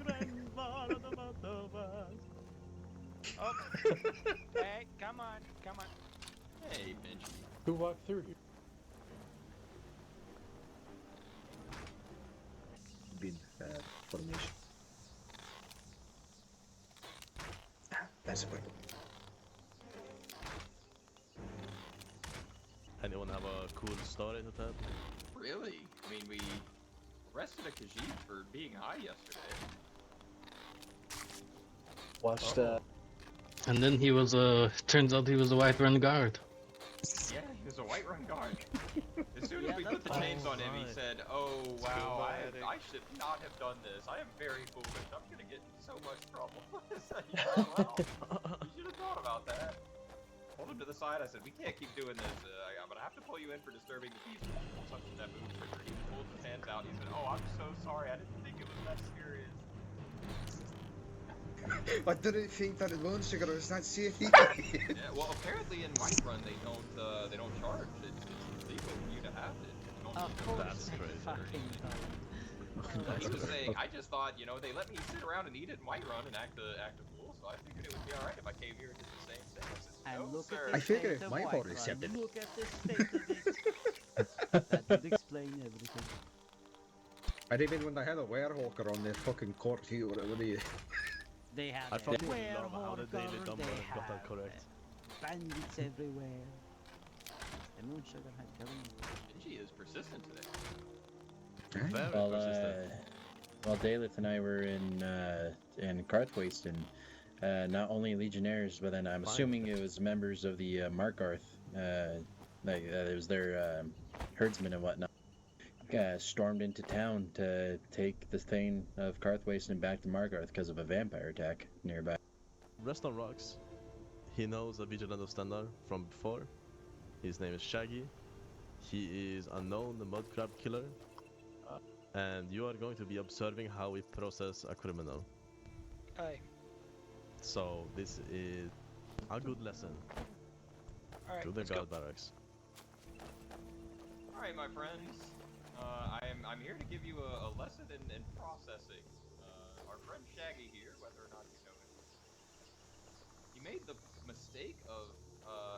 Grenvar the Fatafast. Oh, hey, come on. Hey, Benji. Who walked through here? Been formation. That's what. Anyone have a cool story to tell? Really? I mean, we arrested a Khajiit for being high yesterday. Watched. And then he was turns out he was a Whiterun guard. Yeah, he was a Whiterun guard. As soon as we put the chains on him, he said, "Oh wow, I should not have done this. I am very foolish. I'm gonna get in so much trouble." I said, "Yeah, well, you should have thought about that." Pulled him to the side. I said, "We can't keep doing this. I'm gonna have to pull you in for disturbing the peace." Such a taboo trigger. He pulled his hands out. He said, "Oh, I'm so sorry. I didn't think it was that serious." I didn't think that alone sugar was that serious. Yeah, well, apparently in Whiterun they don't charge. It's legal for you to have it. You don't need to That's crazy. He was saying, I just thought, you know, they let me sit around and eat it in Whiterun and act a fool, so I figured it would be alright if I came here and did the same thing. I said, And no, look sir. at the I figure state if of my body Whiterun. accepted. Look at the state of it. That would explain everything. And even when they had a werehawker on their fucking court here, whatever They have I a fucking love how the Daily werehawker, Dumber they got that have correct. bandits everywhere. The moon sugar had going. Benji is persistent today. Very Well, persistent. Well, Daleth and I were in Karthwaste, and not only legionnaires, but then I'm assuming it was members of the Markarth, it was their herdsmen and whatnot, stormed into town to take the Thane of Karthwaste and back to Markarth because of a vampire attack nearby. Rest on rocks. He knows a Vigilant of Standard from before. His name is Shaggy. He is a known mud crab killer. And you are going to be observing how we process a criminal. Aye. So this is a good lesson Alright, to the let's go. guard barracks. Alright, my friends. I'm here to give you a lesson in processing. Our friend Shaggy here, whether or not you know him, he made the mistake of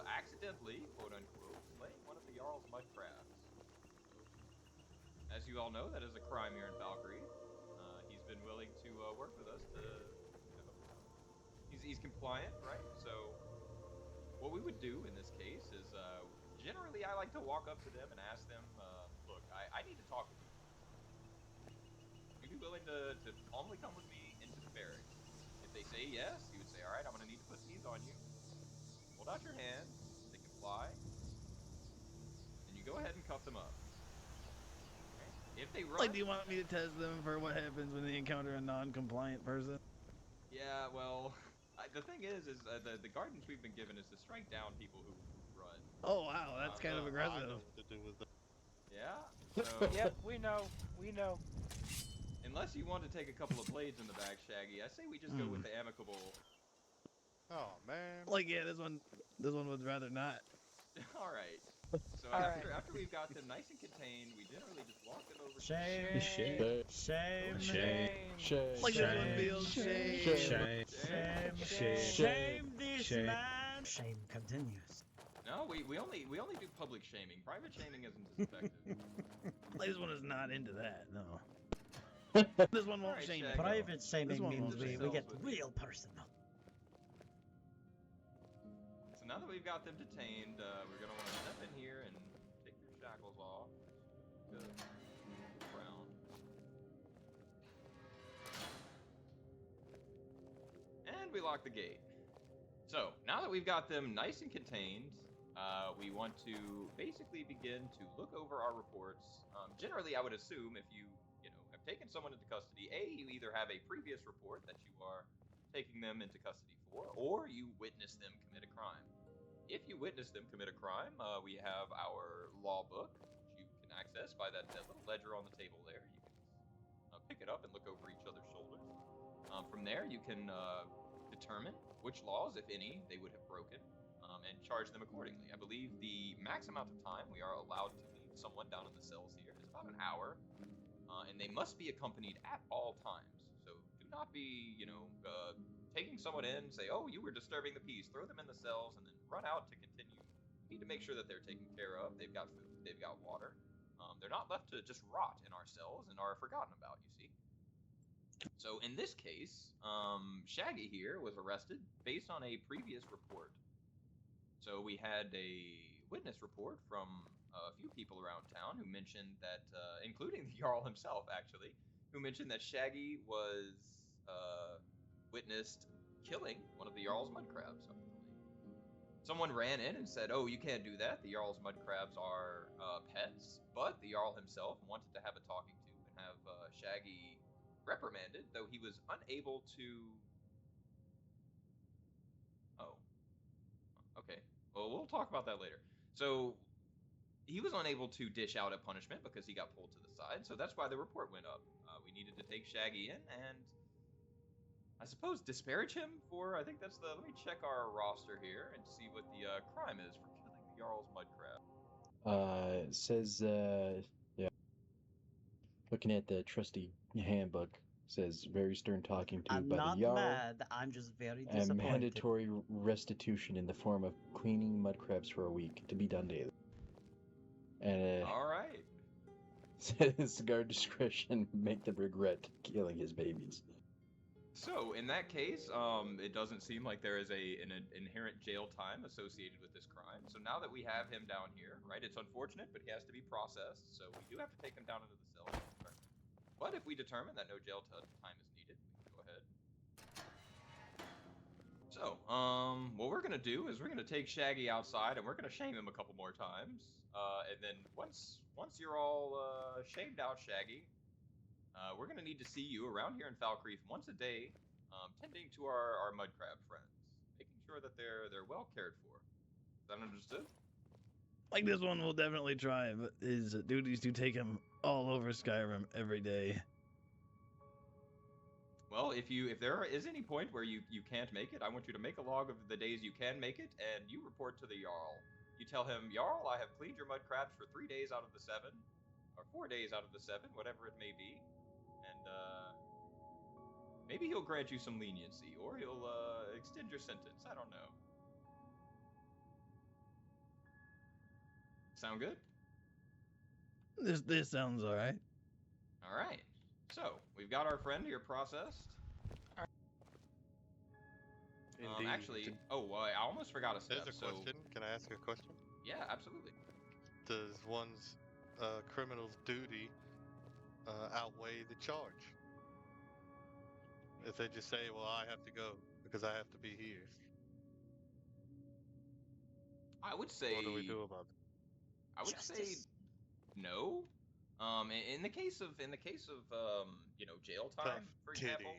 accidentally, quote unquote, slaying one of the Jarl's mud crabs. As you all know, that is a crime here in Falkreath. He's been willing to work with us to, you know, he's he's compliant, right? So what we would do in this case is, generally I like to walk up to them and ask them, look, I need to talk with you. Would you be willing to calmly come with me into the barracks? If they say yes, you would say, all right, I'm going to need to put these on you. Hold out your hands. They comply. And you go ahead and cuff them up. Okay? If they run... Like, do you want me to test them for what happens when they encounter a non-compliant person? Yeah, well, the thing is the guidance we've been given is to strike down people who run. Oh, wow, that's kind of aggressive. I know what to do with it. Yeah? So, Yep, we know. We know. unless you want to take a couple of blades in the back, Shaggy, I say we just go with the amicable... Oh, man. Like, yeah, this one would rather not. Alright. So after we've got them nice and contained, we generally just walk them over... Shame. Like, this one feels shame. Shame this man. Shame continues. No, we only do public shaming. Private shaming isn't as effective. Like, this one is not into that, no. This one won't shame me. Private shaming means we get with real personal. So now that we've got them detained, we're gonna want to step in here and take your shackles off. Good. Around. And we lock the gate. So now that we've got them nice and contained, we want to basically begin to look over our reports. Generally, I would assume if you have taken someone into custody, you either have a previous report that you are taking them into custody for, or you witness them commit a crime. If you witness them commit a crime, we have our law book, which you can access by that little ledger on the table there. You can pick it up and look over each other's shoulders. From there, you can determine which laws, if any, they would have broken, and charge them accordingly. I believe the max amount of time we are allowed to leave someone down in the cells here is about an hour, and they must be accompanied at all times. So do not be, taking someone in, say, oh, you were disturbing the peace, throw them in the cells, and then run out to continue. You need to make sure that they're taken care of. They've got food, they've got water. They're not left to just rot in our cells and are forgotten about, you see. So in this case, Shaggy here was arrested based on a previous report. So we had a witness report from a few people around town who mentioned that, including the Jarl himself, actually, who mentioned that Shaggy was witnessed killing one of the Jarl's mud crabs. Someone ran in and said, oh, you can't do that. The Jarl's mud crabs are pets, but the Jarl himself wanted to have a talking to and have Shaggy reprimanded, though he was unable to... Oh. Okay. Well, we'll talk about that later. So, he was unable to dish out a punishment because he got pulled to the side, so that's why the report went up. We needed to take Shaggy in and, I suppose, disparage him for, I think that's the... Let me check our roster here and see what the crime is for killing the Jarl's mud crab. It says, yeah. Looking at the trusty handbook, says very stern talking to I'm by not the Jarl. mad, I'm just very And disappointed. mandatory restitution in the form of cleaning mud crabs for a week to be done daily. And All right. says guard discretion make them regret killing his babies. So, in that case, it doesn't seem like there is an inherent jail time associated with this crime. So now that we have him down here, right, it's unfortunate, but he has to be processed, so we do have to take him down into the cell. But if we determine that no jail time is needed, we can go ahead. So, what we're going to do is we're going to take Shaggy outside, and we're going to shame him a couple more times. And then once you're all shamed out, Shaggy, we're going to need to see you around here in Falkreath once a day, tending to our mud crab friends, making sure that they're well cared for. Is that understood? Like, this one will definitely try, but his duties do take him all over Skyrim every day. Well, if there is any point where you can't make it, I want you to make a log of the days you can make it, and you report to the Jarl. You tell him, Jarl, I have cleaned your mud crabs for 3 days out of the 7, or 4 days out of the 7, whatever it may be, and maybe he'll grant you some leniency, or he'll extend your sentence. I don't know. Sound good? This sounds alright. Indeed. Actually, I almost forgot a step. There's a question. Can I ask a question? Yeah, absolutely. Does one's criminal's duty outweigh the charge? If they just say, "Well, I have to go because I have to be here," I would say. what do we do about it? I would say no. In the case of jail time, for example.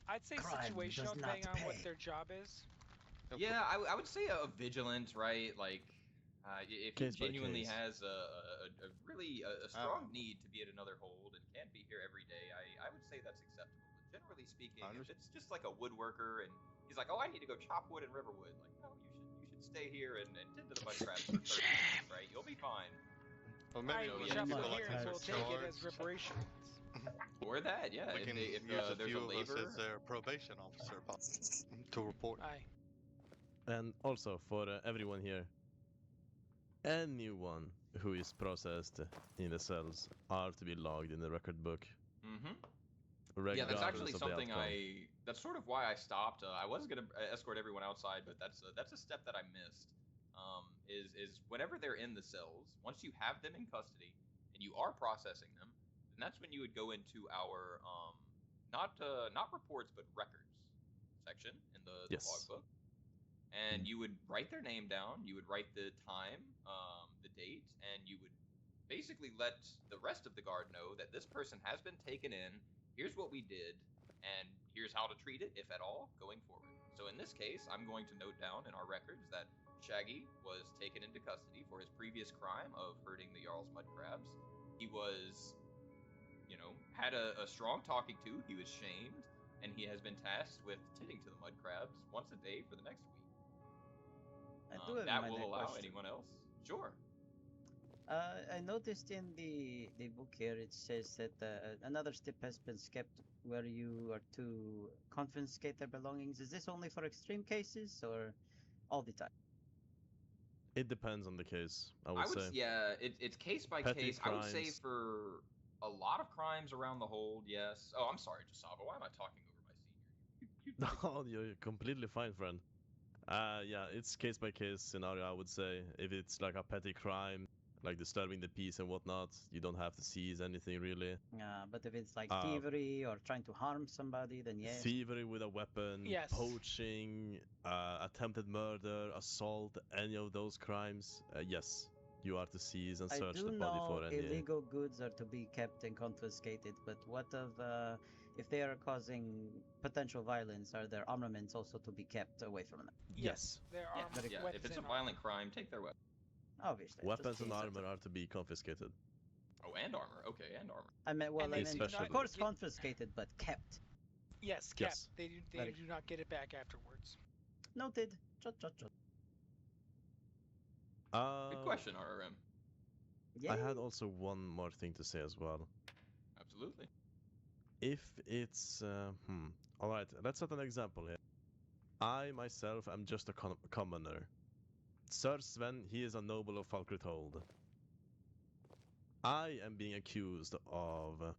I'd say Crime situational, does not depending on what pay. their job is. Yeah, I would say a vigilant, right? Like, if he Case by genuinely case. has a really strong need to be at another hold and can't be here every day, I would say that's acceptable. But generally speaking, if it's just like a woodworker and he's like, oh, I need to go chop wood in Riverwood, like, no, you should stay here and tend to the mud crabs for 30 minutes, right? You'll be fine. Well, maybe I when chop people wood like here, so we'll take it as charged, reparations. Or that, yeah. we If can there's use a a few of us labor. as their probation officer to report. Aye. And also for everyone here, anyone who is processed in the cells are to be logged in the record book. Mm-hmm. Yeah, that's actually something that's sort of why I stopped. I was gonna escort everyone outside, but that's a step that I missed. Is whenever they're in the cells, once you have them in custody and you are processing them, then that's when you would go into our not reports but records section in the logbook, and you would write their name down. You would write the time, the date, and you would basically let the rest of the guard know that this person has been taken in. Here's what we did, and here's how to treat it, if at all, going forward. So in this case, I'm going to note down in our records that Shaggy was taken into custody for his previous crime of hurting the Jarl's mud crabs. He was, had a strong talking to. He was shamed, and he has been tasked with tending to the mud crabs once a day for the next week. I do have that a will allow question. anyone else. Sure. I noticed in the book here it says that another step has been skipped where you are to confiscate their belongings. Is this only for extreme cases or all the time? It depends on the case, I would say. Yeah, it's case by Petty case. I would say crimes. for a lot of crimes around the hold, yes. Oh, I'm sorry, Jasava. Why am I talking over my senior? No, you're completely fine, friend. Yeah, it's case by case scenario, I would say. If it's like a petty crime, like disturbing the peace and whatnot, you don't have to seize anything really. But if it's like thievery or trying to harm somebody, then yes. Thievery with a weapon, Yes. poaching, attempted murder, assault, any of those crimes, yes, you are to seize and search the body for any. Illegal goods are to be kept and confiscated, but what of if they are causing potential violence, are their armaments also to be kept away from them? Yes. There are If it's a violent crime, take their weapon. Obviously. Weapons and armor are to be confiscated. Oh, and armor. Okay, and armor. I meant, Especially- of course confiscated, but kept. Yes, kept. Yes. They do not get it back afterwards. Noted. Good question, RRM. I had also one more thing to say as well. Absolutely. If it's all right, let's set an example here. I myself am just a commoner. Sir Sven, he is a noble of Falkreath Hold. I am being accused of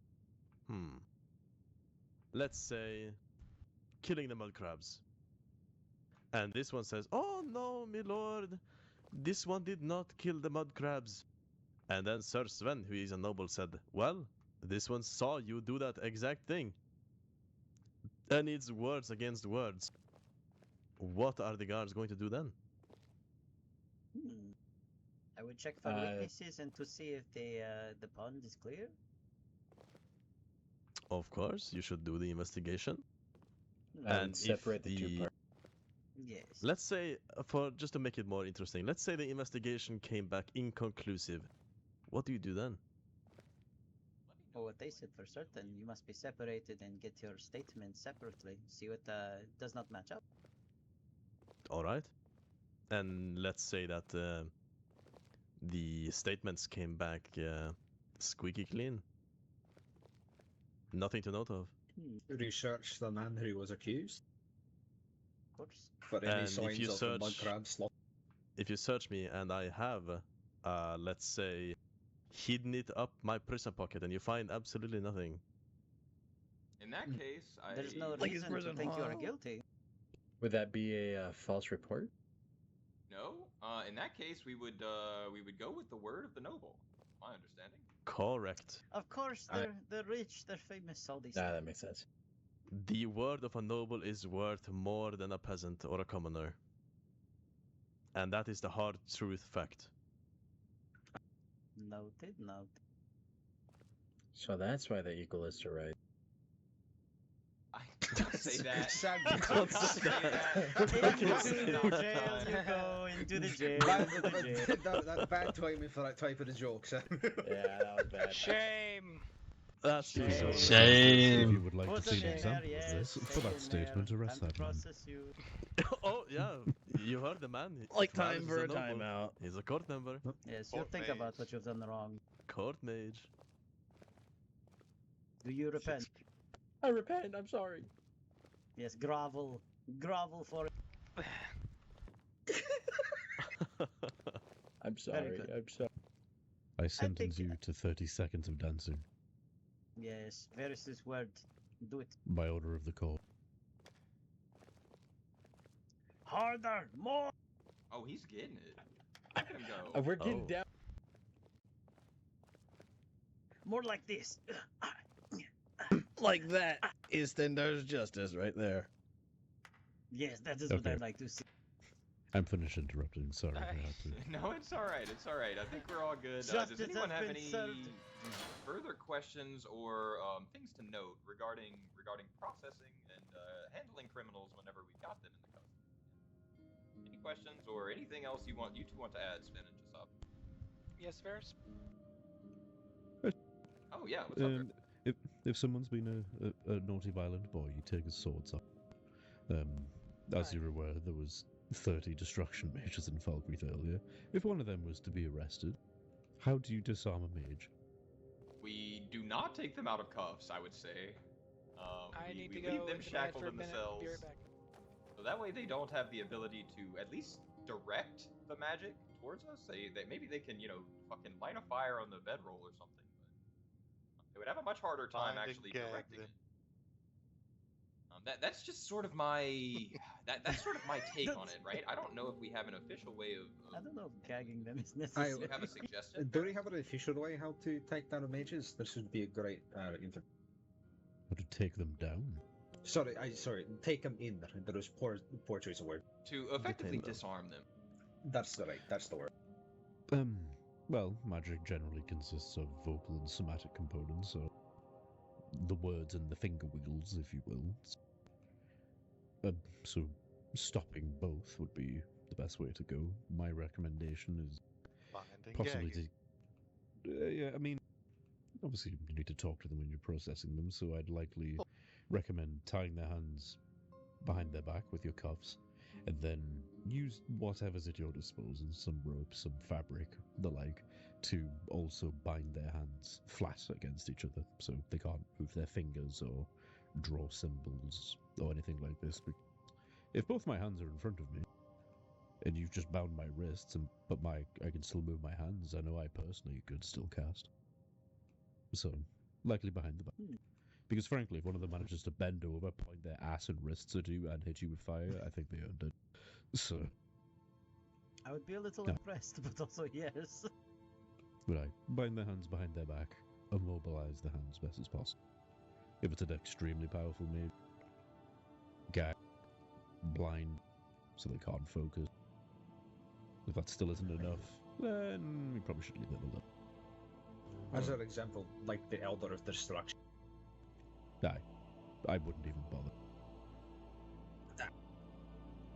let's say killing the mud crabs. And this one says, "Oh no, my lord, this one did not kill the mud crabs." And then Sir Sven, who is a noble, said, "Well, this one saw you do that exact thing." And it's words against words. What are the guards going to do then? I would check for witnesses and to see if the pond is clear. Of course, you should do the investigation. And separate the two parts. Yes. Let's say, just to make it more interesting, let's say the investigation came back inconclusive. What do you do then? Well, what they said for certain, you must be separated and get your statement separately. See what does not match up. All right. And let's say that the statements came back squeaky clean. Nothing to note of. Research the man who was accused. Of course. For any And signs of the mud crab slaughter. If you search me and I have, let's say, hidden it up my prison pocket and you find absolutely nothing, In that case, There's no Like his reason to prison think you are hall. guilty. Would that be a false report? No. In that case, we would go with the word of the noble. My understanding. Correct. Of course, they're rich, they're famous, all these Nah, things. that makes sense. The word of a noble is worth more than a peasant or a commoner. And that is the hard truth fact. Noted. So that's why the equalists are right. I can't say that. Sadly, I can't say that. Into the jail you go, into the jail. That's bad timing for that type of a joke, Sam. Yeah, that was bad. Shame. That's too Shame. short. Shame. If you would like Put to see them an in example there, of yes, this, for stay that in statement, there. arrest Time to that man. process you. Oh, yeah. You heard the man. Like Travis time is for a noble. timeout. He's a court member. Yes, you'll Court think mage. about what you've done wrong. Court mage. Do you repent? I repent. I'm sorry. Yes, grovel for it. I'm sorry. good. I'm sorry. I sentence think- you to 30 seconds of dancing Yes, where is this word? Do it. by order of the court. Harder, more. Oh, he's getting it. Look at him go. We're getting Oh. down. More like this. Like that is Stendar's justice right there. Yes, that is what Okay. I'd like to see. I'm finished interrupting. Sorry, I had to. No, it's all right. It's all right. I think we're all good. Does Justice anyone has have been any served. further questions or things to note regarding processing and handling criminals whenever we got them in the custody? Any questions or anything else you two want to add, Sven and Jasab? Yes, Varys? Oh yeah, what's up? If someone's been a naughty, violent boy, you take his swords up. As you're aware, there was 30 destruction mages in Falkreath earlier. If one of them was to be arrested, how do you disarm a mage? We do not take them out of cuffs, I would say. I need we to leave go them into my head shackled for a in the minute. cells. Be right back. So that way they don't have the ability to at least direct the magic towards us. Maybe they can, fucking light a fire on the bedroll or something. But they would have a much harder time Find and actually gag directing them. it. That's just sort of my that's sort of my take on it, right? I don't know if we have an official way of I don't know if gagging them is do necessary. you have a suggestion? Do we have an official way how to take down mages? There should be a great How to take them down? Sorry, take them in. There was poor choice of word. To effectively Detain them. disarm them. That's the word. Well, magic generally consists of vocal and somatic components, so the words and the finger wiggles, if you will. So stopping both would be the best way to go. My recommendation is Find and possibly gag to... yeah, I mean, obviously you need to talk to them when you're processing them, so I'd likely recommend tying their hands behind their back with your cuffs, and then use whatever's at your disposal, some rope, some fabric, the like, to also bind their hands flat against each other, so they can't move their fingers or draw symbols or anything like this. If both my hands are in front of me, and you've just bound my wrists, but I can still move my hands, I know I personally could still cast. So, likely behind the back. Because frankly, if one of them manages to bend over, point their ass and wrists at you, and hit you with fire, I think they earned it. So, I would be a little No. impressed, but also yes. but I bind their hands behind their back, immobilize the hands best as possible. If it's an extremely powerful mage, gag, blind, so they can't focus. If that still isn't enough, then we probably should leave them alone. As an example, like the Elder of Destruction. I wouldn't even bother.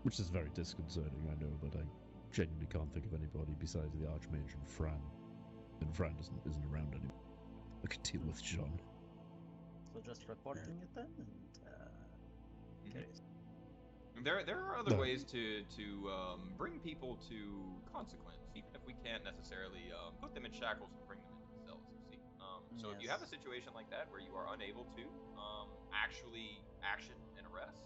Which is very disconcerting, I know, but I genuinely can't think of anybody besides the Archmage and Fran. And Fran isn't around anymore. I could deal with John. So just reporting it then, and curious. There are other No. ways to bring people to consequence, even if we can't necessarily put them in shackles and bring them into the cells. You see, so if you have a situation like that where you are unable to actually action an arrest,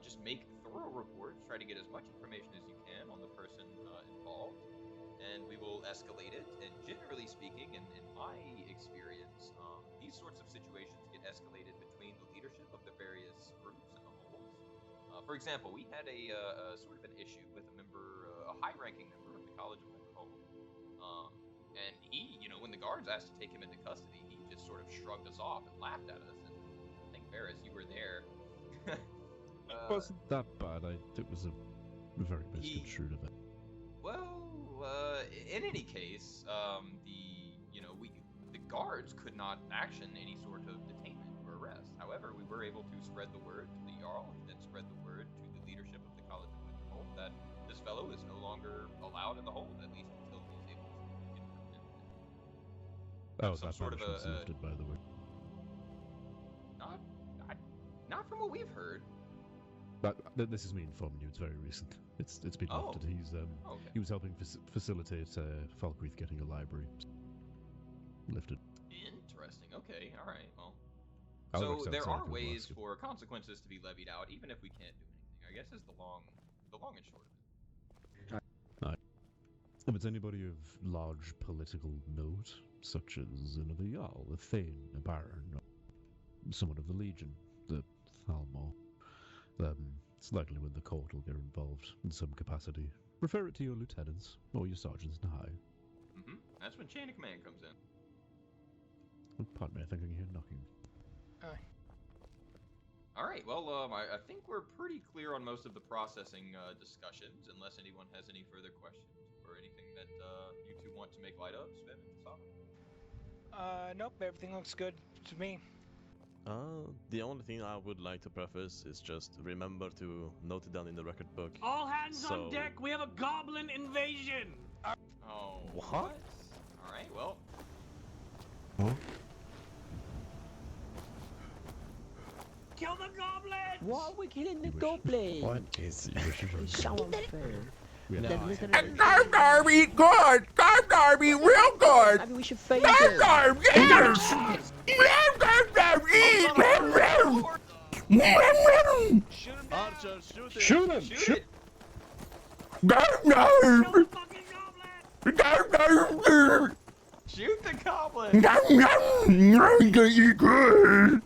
just make thorough reports. Try to get as much information as you can on the person involved, and we will escalate it. And generally speaking, in my experience, these sorts of situations get escalated between of the various groups and the holds. For example, we had a sort of an issue with a member, a high-ranking member of the College of Winterhold. And he, when the guards asked to take him into custody, he just sort of shrugged us off and laughed at us. And I think, Varys, you were there. It wasn't that bad. It was a very misconstrued event. Well, in any case, the guards could not action any sort of detainment or arrest. However, we were able to spread the word to the Jarl, and then spread the word to the leadership of the College of Winterhold that this fellow is no longer allowed in the hold, at least until he's able to get permitted. Oh, Some that sort of punishment's lifted, by the way. Not from what we've heard. This is me informing you. It's very recent. It's been lifted. Okay. He was helping facilitate Falkreath getting a library lifted. Interesting. Okay. All right. Well. I'll So accept there sorry are for ways asking. for consequences to be levied out, even if we can't do anything. I guess is the long and short of it. Right. If it's anybody of large political note, such as another Jarl, a Thane, a Baron, or someone of the Legion, the Thalmor, it's likely when the court will get involved in some capacity. Refer it to your lieutenants or your sergeants in high. That's when chain of command comes in. Pardon me, I think I can hear knocking. All right. Well, I think we're pretty clear on most of the processing discussions, unless anyone has any further questions or anything that you two want to make light of, Sven and Sava. Nope, everything looks good to me. The only thing I would like to preface is just remember to note it down in the record book. All hands on deck, we have a goblin invasion! Oh. What? All right. Well. Huh? Kill the goblins! Why are we killing the goblins? What is It's so unfair. Garb eat good! Garb eat real good! Maybe we should feed them. Garb yes! Garb eat! Archer, shoot it! Shoot him! Shoot it! Garb! Shoot the goblin! I'm gonna eat good!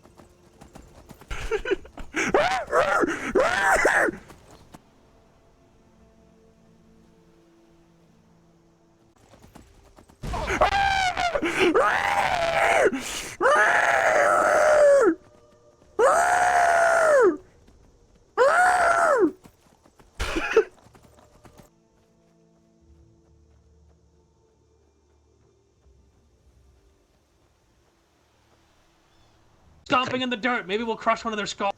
Stomping in the dirt, maybe we'll crush one of their skulls.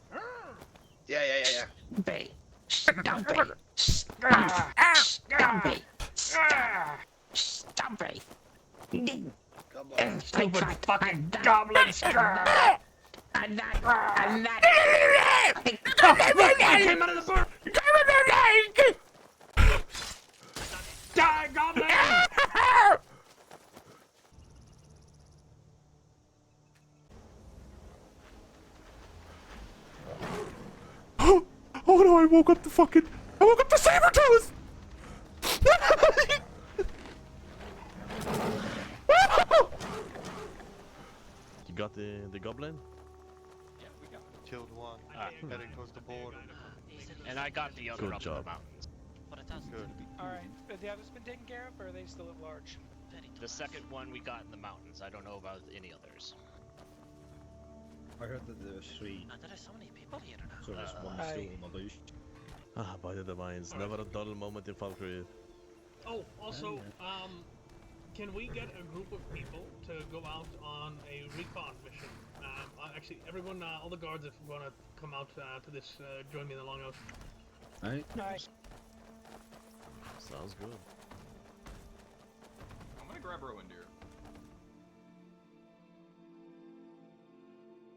Yeah. Stumpy. Stumpy. Stumpy. Stumpy. Stupid fucking goblins! And that. Look, it came out of the bird! Die, goblin! Oh no, I woke up the saber-tooth! You got the goblin? Yeah, we got killed one. Heading towards the border. And I got the other Good up job. in the mountains. But it doesn't. Good. Alright, have the others been taken care of, or are they still at large? The second one we got in the mountains. I don't know about any others. I heard that there were 3. There are so many people here now. So there's one still on the loose. By the divines, never a dull moment in Falkreath. Oh, also, can we get a group of people to go out on a recon mission? Actually, everyone, all the guards, if you want to come out to this, join me in the longhouse. Nice. Sounds good. I'm gonna grab Rowan, dear.